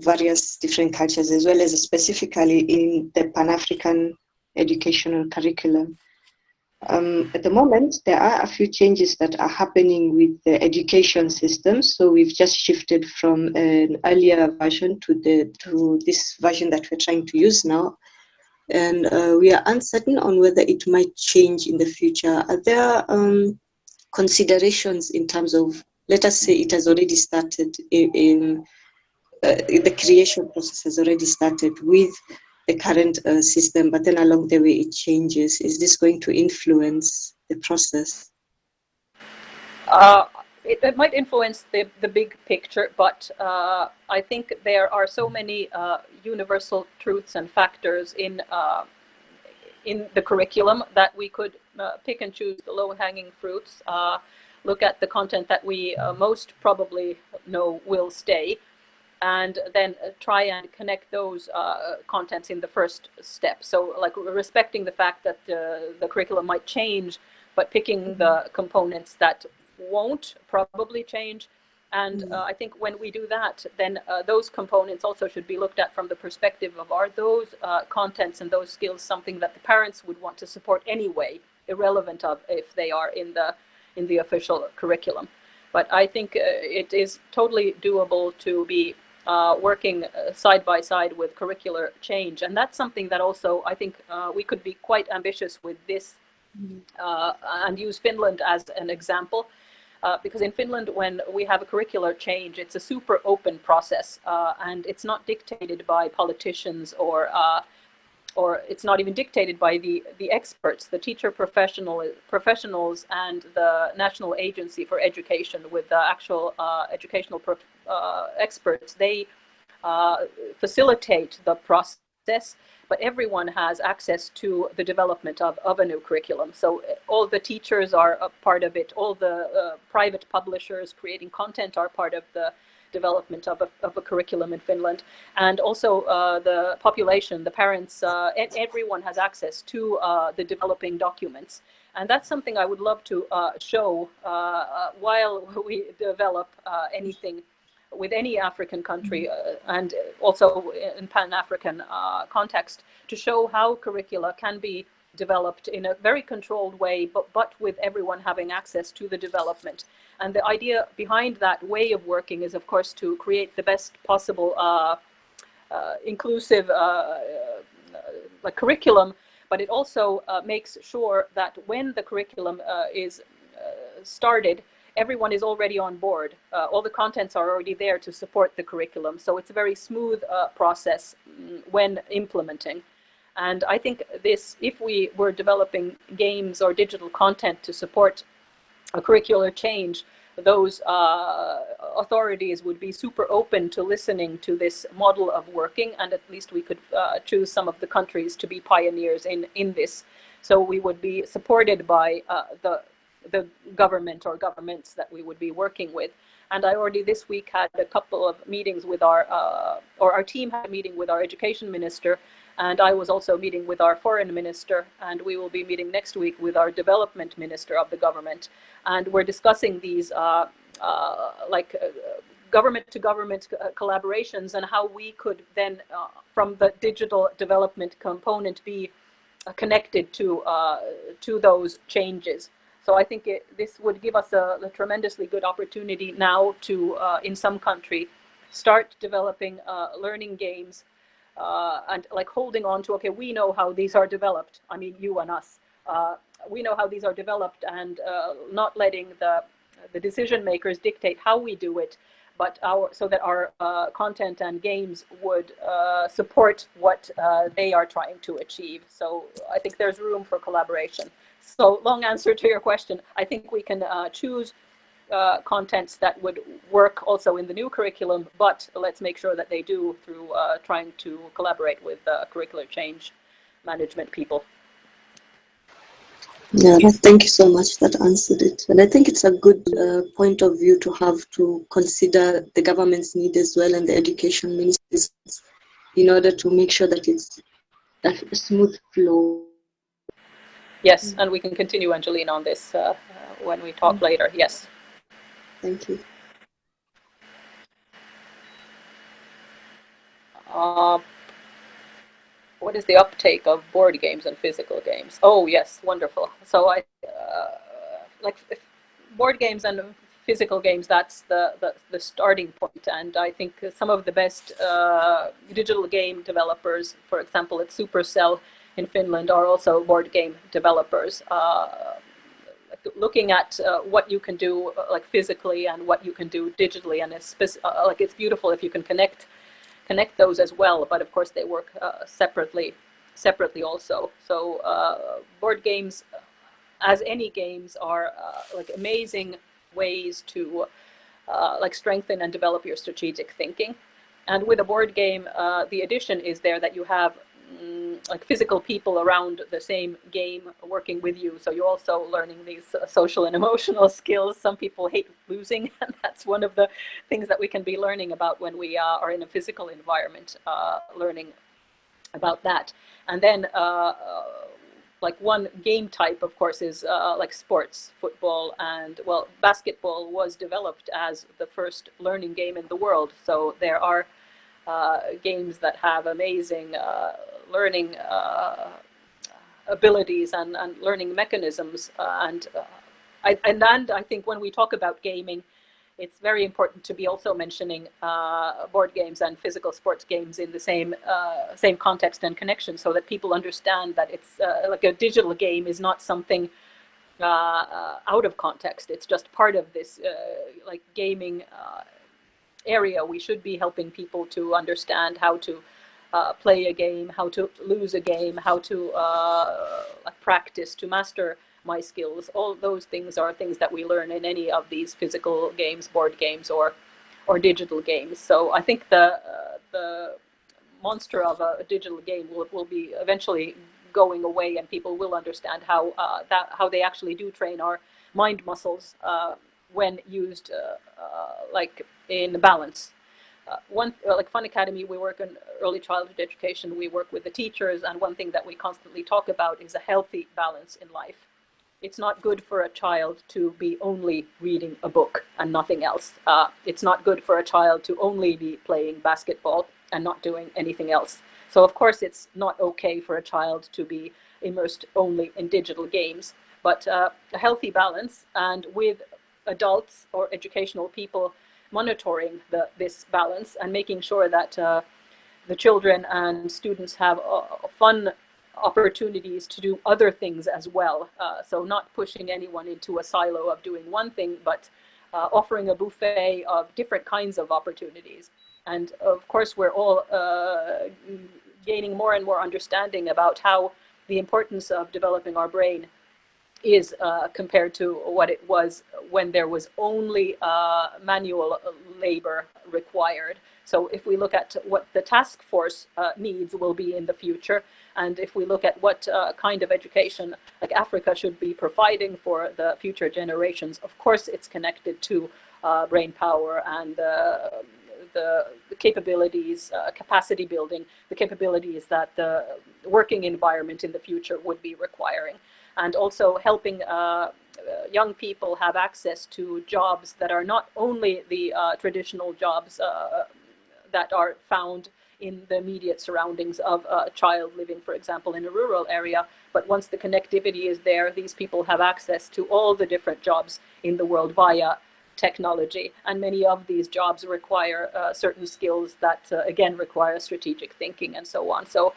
various different cultures, as well as specifically in the Pan-African educational curriculum. At the moment, there are a few changes that are happening with the education system. So we've just shifted from an earlier version to this version that we're trying to use now. And we are uncertain on whether it might change in the future. Are there considerations in terms of, let us say it has already started in the creation process has already started with the current system, but then along the way it changes. Is this going to influence the process? It might influence the big picture, but I think there are so many universal truths and factors in the curriculum that we could pick and choose the low-hanging fruits, look at the content that we most probably know will stay, and then try and connect those contents in the first step. So like respecting the fact that the curriculum might change, but picking the components that won't probably change. And I think when we do that, then those components also should be looked at from the perspective of, are those contents and those skills something that the parents would want to support anyway, irrelevant of if they are in the official curriculum. But I think it is totally doable to be working side by side with curricular change. And that's something that also I think we could be quite ambitious with this and use Finland as an example. Because in Finland, when we have a curricular change, it's a super open process, and it's not dictated by politicians or it's not even dictated by the experts, the teacher professionals and the National Agency for Education with the actual educational experts. They facilitate the process, but everyone has access to the development of a new curriculum. So all the teachers are a part of it, all the private publishers creating content are part of the development of a curriculum in Finland. And also the population, the parents, everyone has access to the developing documents. And that's something I would love to show while we develop anything with any African country, and also in Pan-African context, to show how curricula can be developed in a very controlled way, but with everyone having access to the development. And the idea behind that way of working is, of course, to create the best possible inclusive curriculum, but it also makes sure that when the curriculum is started, everyone is already on board. All the contents are already there to support the curriculum. So it's a very smooth process when implementing. And I think this, if we were developing games or digital content to support a curricular change, those authorities would be super open to listening to this model of working, and at least we could choose some of the countries to be pioneers in this. So we would be supported by the government or governments that we would be working with. And I already this week had a couple of meetings with our team had a meeting with our education minister, and I was also meeting with our foreign minister, and we will be meeting next week with our development minister of the government. And we're discussing these government to government collaborations, and how we could then, from the digital development component, be connected to those changes. So I think this would give us a tremendously good opportunity now to, in some country, start developing learning games, and like holding on to, okay, we know how these are developed. I mean, you and us, we know how these are developed, and not letting the decision makers dictate how we do it, but so that our content and games would support what they are trying to achieve. So I think there's room for collaboration. So long answer to your question. I think we can choose contents that would work also in the new curriculum, but let's make sure that they do through trying to collaborate with curricular change management people. Yeah, thank you so much. That answered it. And I think it's a good point of view to have to consider the government's need as well, and the education ministries, in order to make sure that it's a smooth flow. Yes, and we can continue, Angelina, on this when we talk later. Yes. Thank you. What is the uptake of board games and physical games? Oh, yes, wonderful. So I like board games and physical games. That's the starting point, and I think some of the best digital game developers, for example, at Supercell in Finland, are also board game developers. Looking at what you can do like physically and what you can do digitally, and it's beautiful if you can connect those as well, but of course they work separately also. So board games, as any games, are like amazing ways to like strengthen and develop your strategic thinking. And with a board game, the addition is there that you have like physical people around the same game working with you, so you're also learning these social and emotional skills. Some people hate losing, and that's one of the things that we can be learning about when we are in a physical environment, learning about that. And then like one game type, of course, is like sports, football, and well, basketball was developed as the first learning game in the world. So there are games that have amazing learning abilities and learning mechanisms. And I think when we talk about gaming, it's very important to be also mentioning board games and physical sports games in the same context and connection, so that people understand that it's like a digital game is not something out of context. It's just part of this like gaming area. We should be helping people to understand how to play a game, how to lose a game, how to practice to master my skills. All those things are things that we learn in any of these physical games, board games, or digital games. So I think the monster of a digital game will be eventually going away, and people will understand how they actually do train our mind muscles when used like in balance. Like Fun Academy, we work in early childhood education. We work with the teachers, and one thing that we constantly talk about is a healthy balance in life. It's not good for a child to be only reading a book and nothing else. It's not good for a child to only be playing basketball and not doing anything else. So of course it's not okay for a child to be immersed only in digital games, but a healthy balance, and with adults or educational people monitoring this balance and making sure that the children and students have fun opportunities to do other things as well. So not pushing anyone into a silo of doing one thing, but offering a buffet of different kinds of opportunities. And of course, we're all gaining more and more understanding about how the importance of developing our brain is compared to what it was when there was only manual labor required. So if we look at what the task force needs will be in the future, and if we look at what kind of education like Africa should be providing for the future generations, of course it's connected to brain power and the capabilities, capacity building, the capabilities that the working environment in the future would be requiring. And also helping young people have access to jobs that are not only the traditional jobs that are found in the immediate surroundings of a child living, for example, in a rural area, but once the connectivity is there, these people have access to all the different jobs in the world via technology. And many of these jobs require certain skills that, again, require strategic thinking and so on. So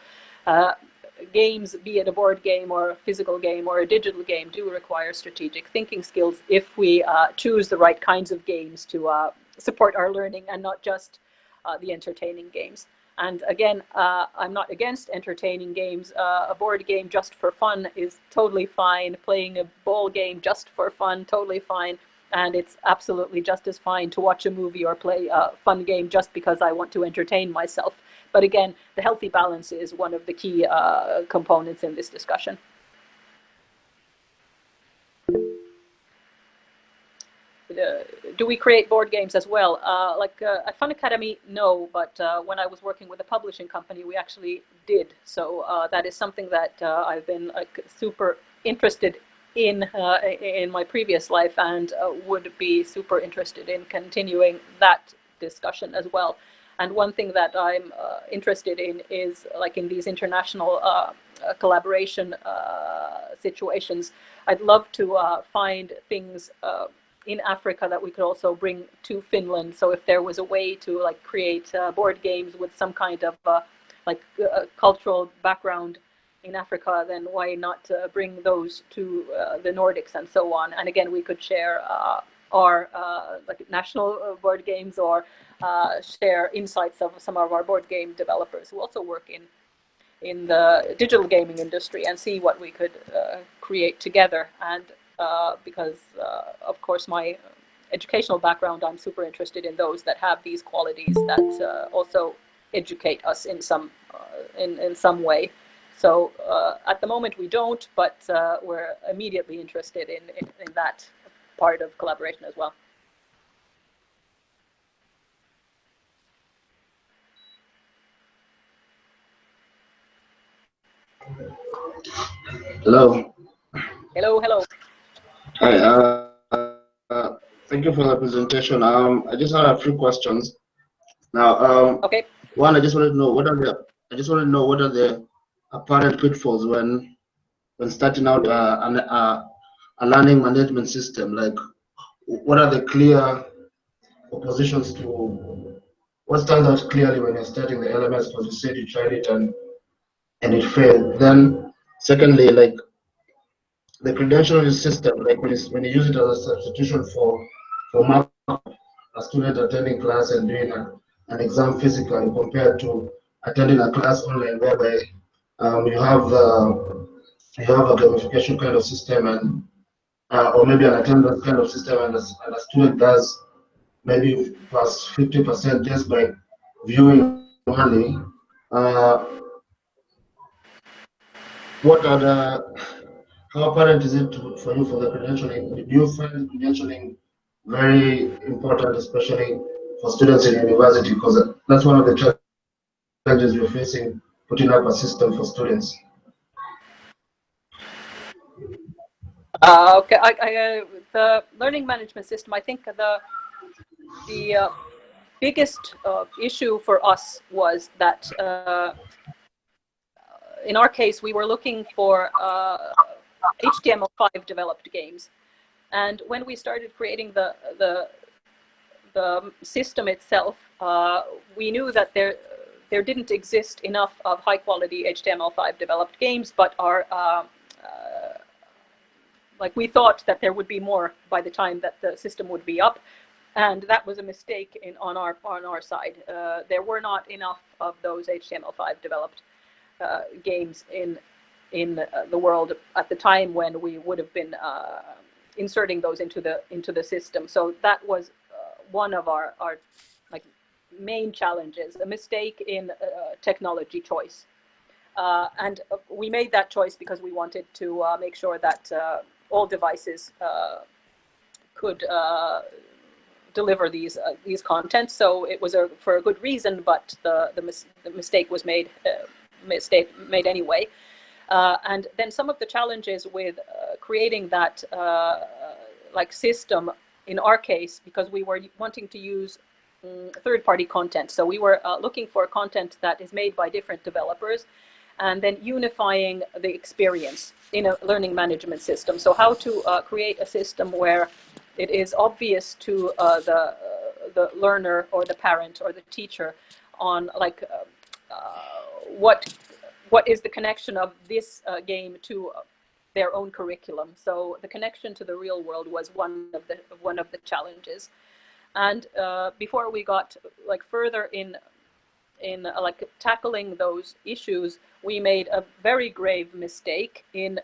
games, be it a board game or a physical game or a digital game, do require strategic thinking skills if we choose the right kinds of games to support our learning and not just the entertaining games. And again, I'm not against entertaining games. A board game just for fun is totally fine. Playing a ball game just for fun, totally fine. And it's absolutely just as fine to watch a movie or play a fun game just because I want to entertain myself. But again, the healthy balance is one of the key components in this discussion. Do we create board games as well? At Fun Academy, no, but when I was working with a publishing company, we actually did. So that is something that I've been super interested in my previous life, and would be super interested in continuing that discussion as well. And one thing that I'm interested in is, like, in these international collaboration situations, I'd love to find things in Africa that we could also bring to Finland. So if there was a way to like create board games with some kind of cultural background in Africa, then why not bring those to the Nordics and so on. And again, we could share our national board games, or share insights of some of our board game developers who also work in the digital gaming industry, and see what we could create together. And because of course my educational background, I'm super interested in those that have these qualities that also educate us in some way. So at the moment we don't, but we're immediately interested in that part of collaboration as well. Hello. Hello. Hi. Thank you for the presentation. I just had a few questions. Now, okay. One, I just wanted to know what are the apparent pitfalls when starting out a learning management system. Like, what are the clear oppositions to what stands out clearly when you're starting the LMS? Because you said you tried it and it failed. Then, secondly, like, the credentialing system, like when you use it as a substitution for markup, a student attending class and doing an exam physically, compared to attending a class online, whereby you have a gamification kind of system, and or maybe an attendance kind of system, and a student does maybe plus 50% just by viewing only. What are how apparent is it for you for the credentialing? Do you find credentialing very important, especially for students in university? Because that's one of the challenges we're facing, putting up a system for students. Okay. The learning management system, I think the biggest issue for us was that in our case, we were looking for HTML5 developed games. And when we started creating the system itself, we knew that there didn't exist enough of high quality HTML5 developed games, but we thought that there would be more by the time that the system would be up. And that was a mistake on our side. There were not enough of those HTML5 developed. games in the world at the time when we would have been inserting those into the system. So that was one of our like main challenges, a mistake in technology choice. And we made that choice because we wanted to make sure that all devices could deliver these contents. So it was for a good reason, but the mistake was made anyway. And then some of the challenges with creating that like system in our case, because we were wanting to use third-party content. So we were looking for content that is made by different developers, and then unifying the experience in a learning management system. So how to create a system where it is obvious to the learner or the parent or the teacher on like what is the connection of this game to their own curriculum. So the connection to the real world was one of the challenges. And before we got like further in like tackling those issues, we made a very grave mistake in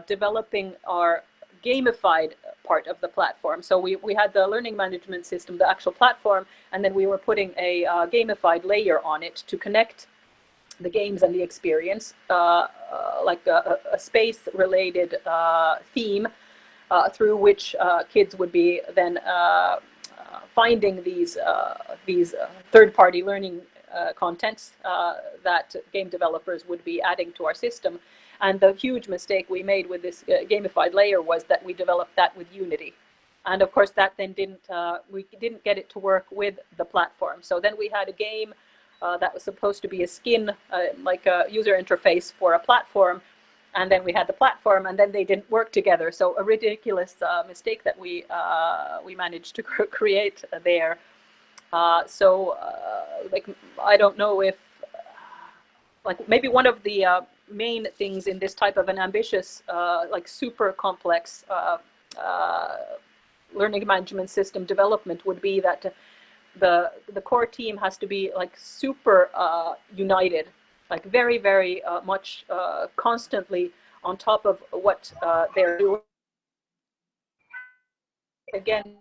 developing our gamified part of the platform. So we had the learning management system, the actual platform, and then we were putting a gamified layer on it to connect the games and the experience, like a space-related theme through which kids would be then finding these third-party learning contents that game developers would be adding to our system. And the huge mistake we made with this gamified layer was that we developed that with Unity. And of course that then we didn't get it to work with the platform. So then we had a game that was supposed to be a skin, like a user interface for a platform. And then we had the platform, and then they didn't work together. So a ridiculous mistake that we managed to create there. Like, I don't know if, like maybe one of the main things in this type of an ambitious, like super complex learning management system development would be that the core team has to be like super united, like very, very much constantly on top of what they're doing. Again,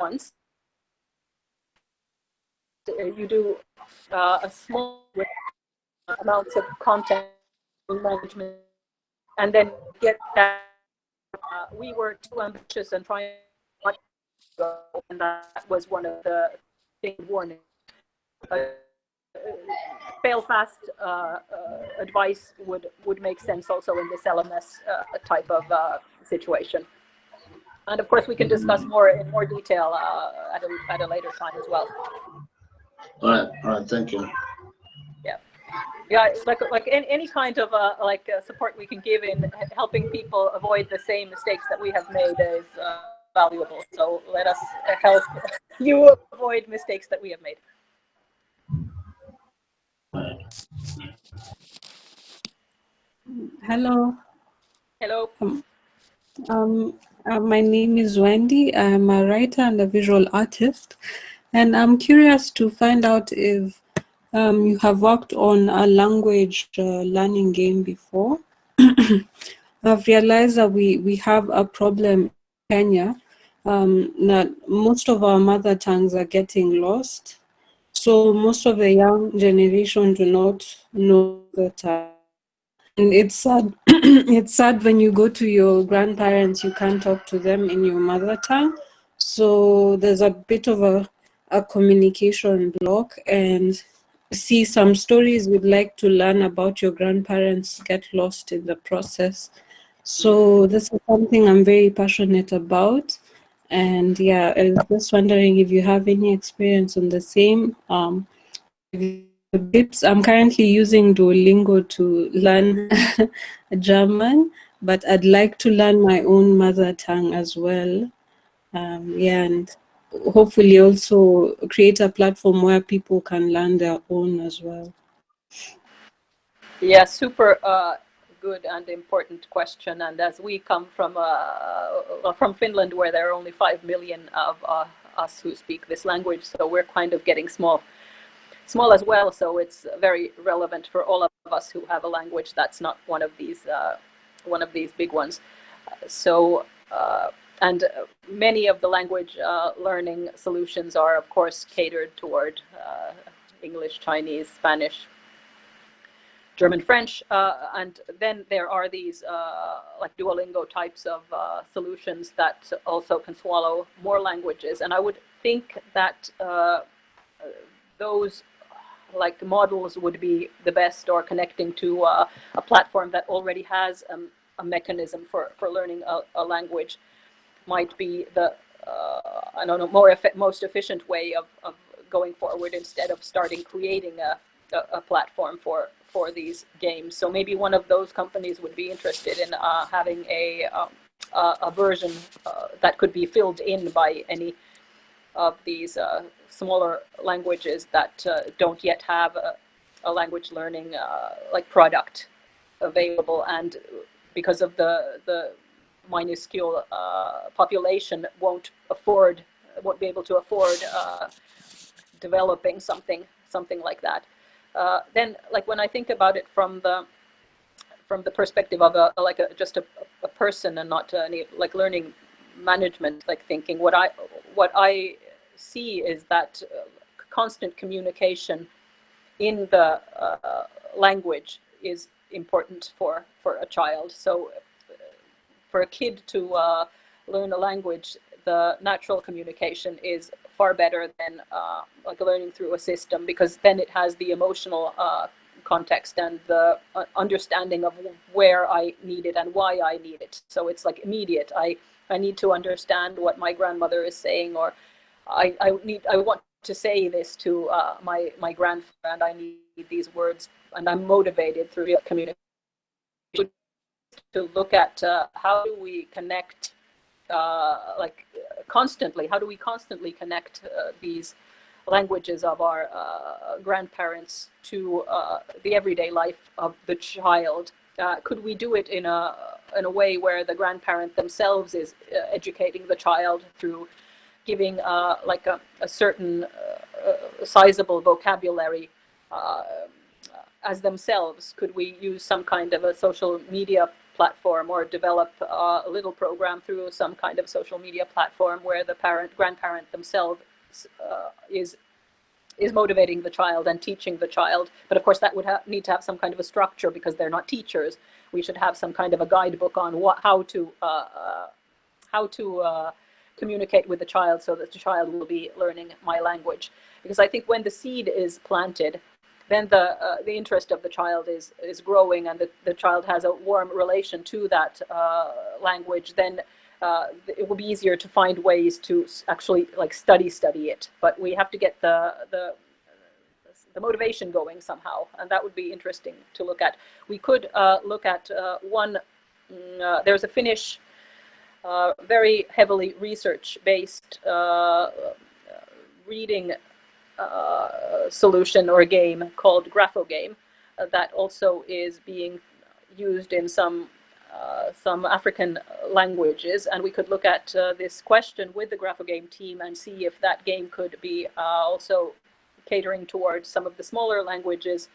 once you do a small amounts of content management, and then get that. We were too ambitious and trying to go, and that was one of the things warning. Fail fast advice would make sense also in this LMS type of situation. And of course, we can discuss more in more detail at a later time as well. All right, thank you. Yeah, like any kind of support we can give in helping people avoid the same mistakes that we have made is valuable. So let us help you avoid mistakes that we have made. Hello. Hello. My name is Wendy. I'm a writer and a visual artist, and I'm curious to find out if you have worked on a language learning game before. I've realized that we have a problem in Kenya, that most of our mother tongues are getting lost. So most of the young generation do not know the tongue. And it's sad. It's sad when you go to your grandparents, you can't talk to them in your mother tongue. So there's a bit of a communication block, and see some stories we'd like to learn about your grandparents get lost in the process. So this is something I'm very passionate about. And yeah, I was just wondering if you have any experience on the same. Tips. I'm currently using Duolingo to learn German, but I'd like to learn my own mother tongue as well. Yeah, and hopefully also create a platform where people can learn their own as well. Yeah, super good and important question. And as we come from Finland, where there are only 5 million of us who speak this language, so we're kind of getting small. small as well, so it's very relevant for all of us who have a language that's not one of these big ones. So and many of the language learning solutions are, of course, catered toward English, Chinese, Spanish, German, French, and then there are these like Duolingo types of solutions that also can swallow more languages. And I would think that those like models would be the best, or connecting to a platform that already has a mechanism for learning a language might be the I don't know, most efficient way of going forward, instead of creating a platform for these games. So maybe one of those companies would be interested in having a version that could be filled in by any of these smaller languages that don't yet have a language learning like product available, and because of the minuscule population won't be able to afford developing something like that. Then, like, when I think about it from the perspective of just a person, and not any like learning management like thinking, what I see is that constant communication in the language is important for a child. So for a kid to learn a language, the natural communication is far better than like learning through a system, because then it has the emotional context and the understanding of where I need it and why I need it. So it's like immediate. I need to understand what my grandmother is saying, or I want to say this to my grandfather, and I need these words, and I'm motivated through communication to look at how do we connect constantly. How do we constantly connect these languages of our grandparents to the everyday life of the child? Could we do it in a way where the grandparent themselves is educating the child through giving like a certain sizable vocabulary as themselves? Could we use some kind of a social media platform, or develop a little program through some kind of social media platform where the grandparent themselves is motivating the child and teaching the child? But of course that would need to have some kind of a structure, because they're not teachers. We should have some kind of a guidebook on how to communicate with the child, so that the child will be learning my language. Because I think when the seed is planted, then the interest of the child is growing, and the child has a warm relation to that language. Then it will be easier to find ways to actually like study it. But we have to get the motivation going somehow, and that would be interesting to look at. We could look at one. There's a Finnish, very heavily research-based reading solution or game called Grapho Game that also is being used in some African languages, and we could look at this question with the Grapho Game team and see if that game could be also catering towards some of the smaller languages,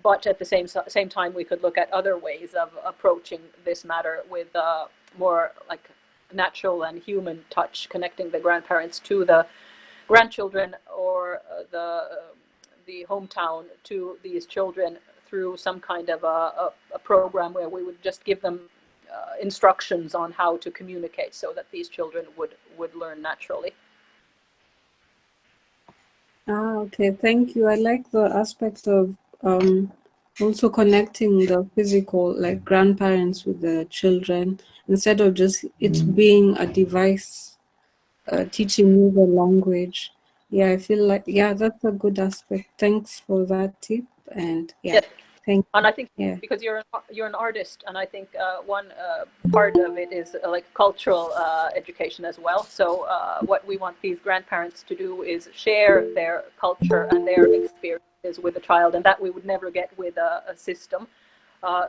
but at the same time we could look at other ways of approaching this matter with more like natural and human touch, connecting the grandparents to the grandchildren, or the hometown to these children through some kind of a program where we would just give them instructions on how to communicate, so that these children would learn naturally. Okay, thank you. I like the aspect of also connecting the physical, like grandparents with the children, instead of just it being a device teaching you the language. Yeah, I feel like, yeah, that's a good aspect. Thanks for that tip. And yeah, thank you. And I think Yeah. because you're an artist, and I think one part of it is like cultural education as well. So what we want these grandparents to do is share their culture and their experiences with the child, and that we would never get with a system.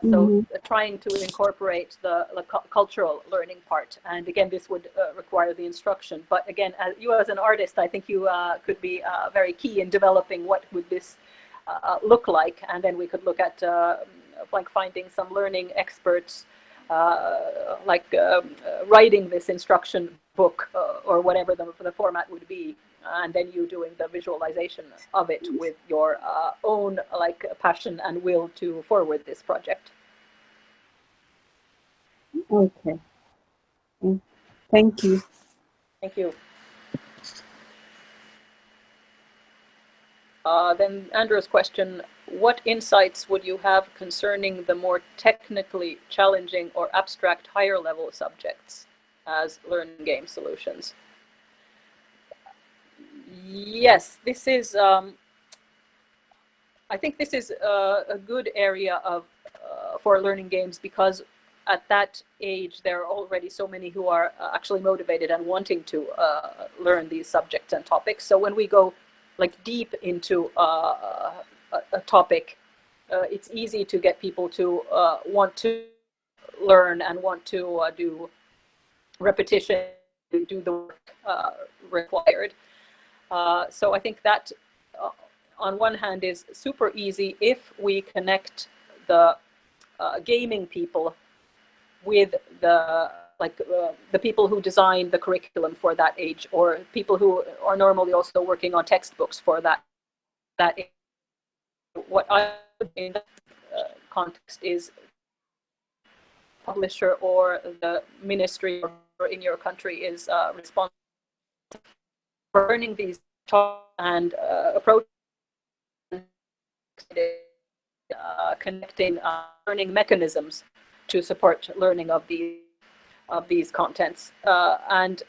So trying to incorporate the cultural learning part. And again, this would require the instruction. But again, you as an artist, I think you could be very key in developing what would this look like. And then we could look at like finding some learning experts, writing this instruction book or whatever the format would be. And then you doing the visualization of it with your own like passion and will to forward this project. Okay. Thank you. Thank you. Then Andrew's question, what insights would you have concerning the more technically challenging or abstract higher level subjects as learning game solutions? Yes, this is, I think this is a good area of for learning games, because at that age there are already so many who are actually motivated and wanting to learn these subjects and topics. So when we go like deep into a topic, it's easy to get people to want to learn and want to do repetition, do the work required. So I think that on one hand is super easy if we connect the gaming people with the people who design the curriculum for that age, or people who are normally also working on textbooks for that age. What I in that context is publisher or the ministry or in your country is responsible for learning these topics and approach connecting learning mechanisms to support learning of these contents and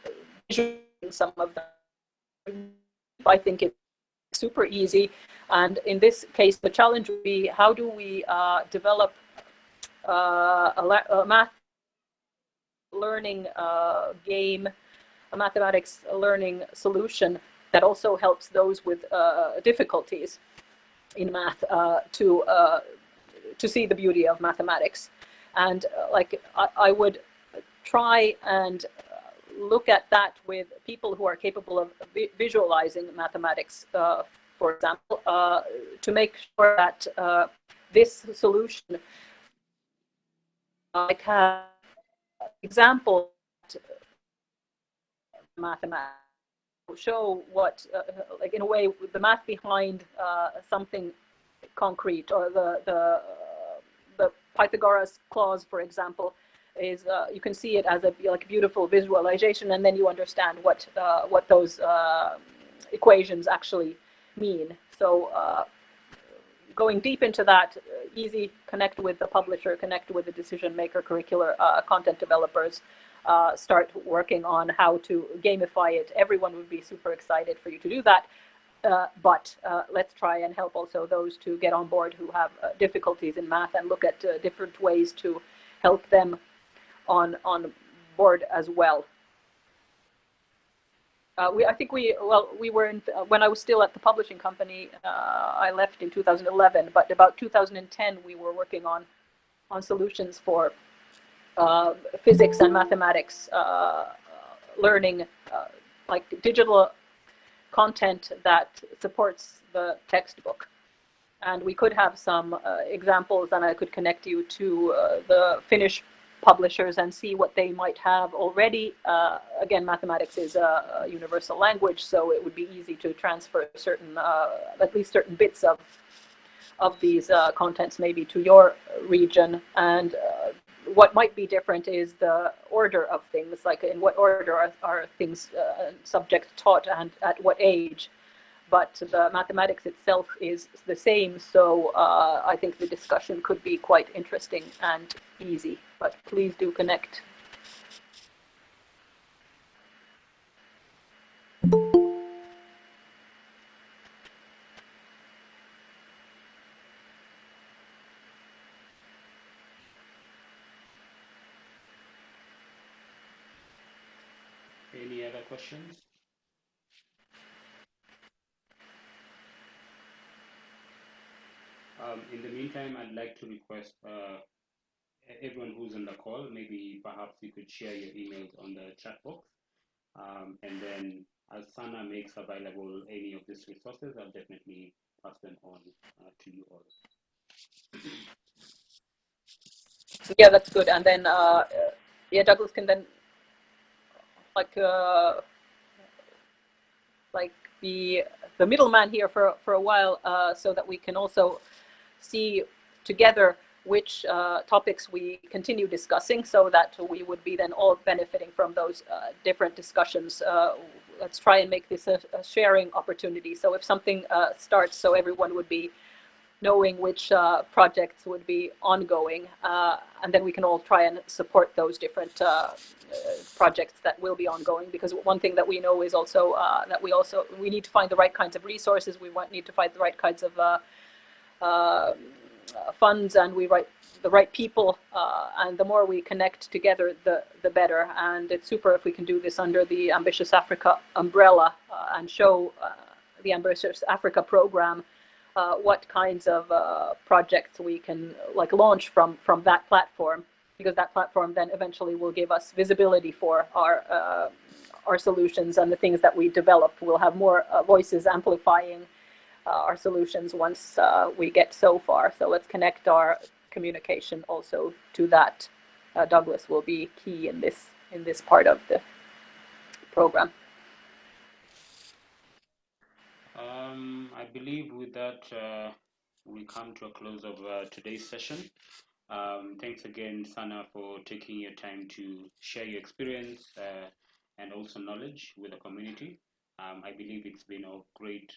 some of them. I think it's super easy, and in this case the challenge would be how do we develop a math learning game, a mathematics learning solution that also helps those with difficulties in math to see the beauty of mathematics. And I would try and look at that with people who are capable of visualizing mathematics, for example, to make sure that this solution have example mathematics show what like in a way the math behind something concrete, or the Pythagoras clause, for example, is you can see it as a beautiful visualization, and then you understand what those equations actually mean. So going deep into that, easy, connect with the publisher, connect with the decision maker, curricular content developers, start working on how to gamify it. Everyone would be super excited for you to do that. But let's try and help also those to get on board who have difficulties in math, and look at different ways to help them on board as well. I think we were in, when I was still at the publishing company, I left in 2011, but about 2010 we were working on solutions for physics and mathematics learning, like digital content that supports the textbook. And we could have some examples, and I could connect you to the Finnish publishers and see what they might have already. Again, mathematics is a universal language, so it would be easy to transfer certain, at least certain bits of these contents maybe to your region. And what might be different is the order of things, like in what order are things, subjects taught and at what age. But the mathematics itself is the same, so I think the discussion could be quite interesting and easy. But please do connect. Any other questions? In the meantime, I'd like to request everyone who's on the call, maybe perhaps you could share your emails on the chat box. And then as Sana makes available any of these resources, I'll definitely pass them on to you all. Yeah, that's good. And then, yeah, Douglas can then be the middleman here for a while, so that we can also see together which topics we continue discussing, so that we would be then all benefiting from those different discussions. Let's try and make this a sharing opportunity. So if something starts, so everyone would be knowing which projects would be ongoing, and then we can all try and support those different projects that will be ongoing. Because one thing that we know is also that we need to find the right kinds of resources. We need to find the right kinds of funds, and the right people, and the more we connect together, the better. And it's super if we can do this under the Ambitious Africa umbrella, and show the Ambitious Africa program what kinds of projects we can launch from that platform, because that platform then eventually will give us visibility for our solutions and the things that we develop. We'll have more voices amplifying our solutions once we get so far. So let's connect our communication also to that. Douglas will be key in this part of the program. I believe with that we come to a close of today's session. Thanks again, Sana, for taking your time to share your experience and also knowledge with the community. I believe it's been of great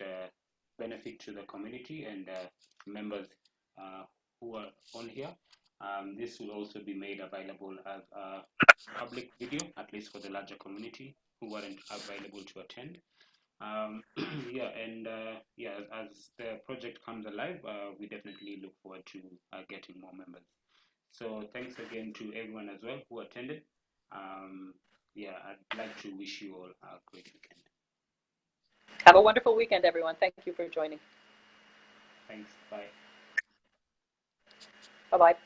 benefit to the community and members who are on here. This will also be made available as a public video, at least for the larger community who weren't available to attend. Yeah, and as the project comes alive, we definitely look forward to getting more members. So thanks again to everyone as well who attended. Yeah, I'd like to wish you all a great weekend. Have a wonderful weekend, everyone. Thank you for joining. Thanks. Bye. Bye-bye.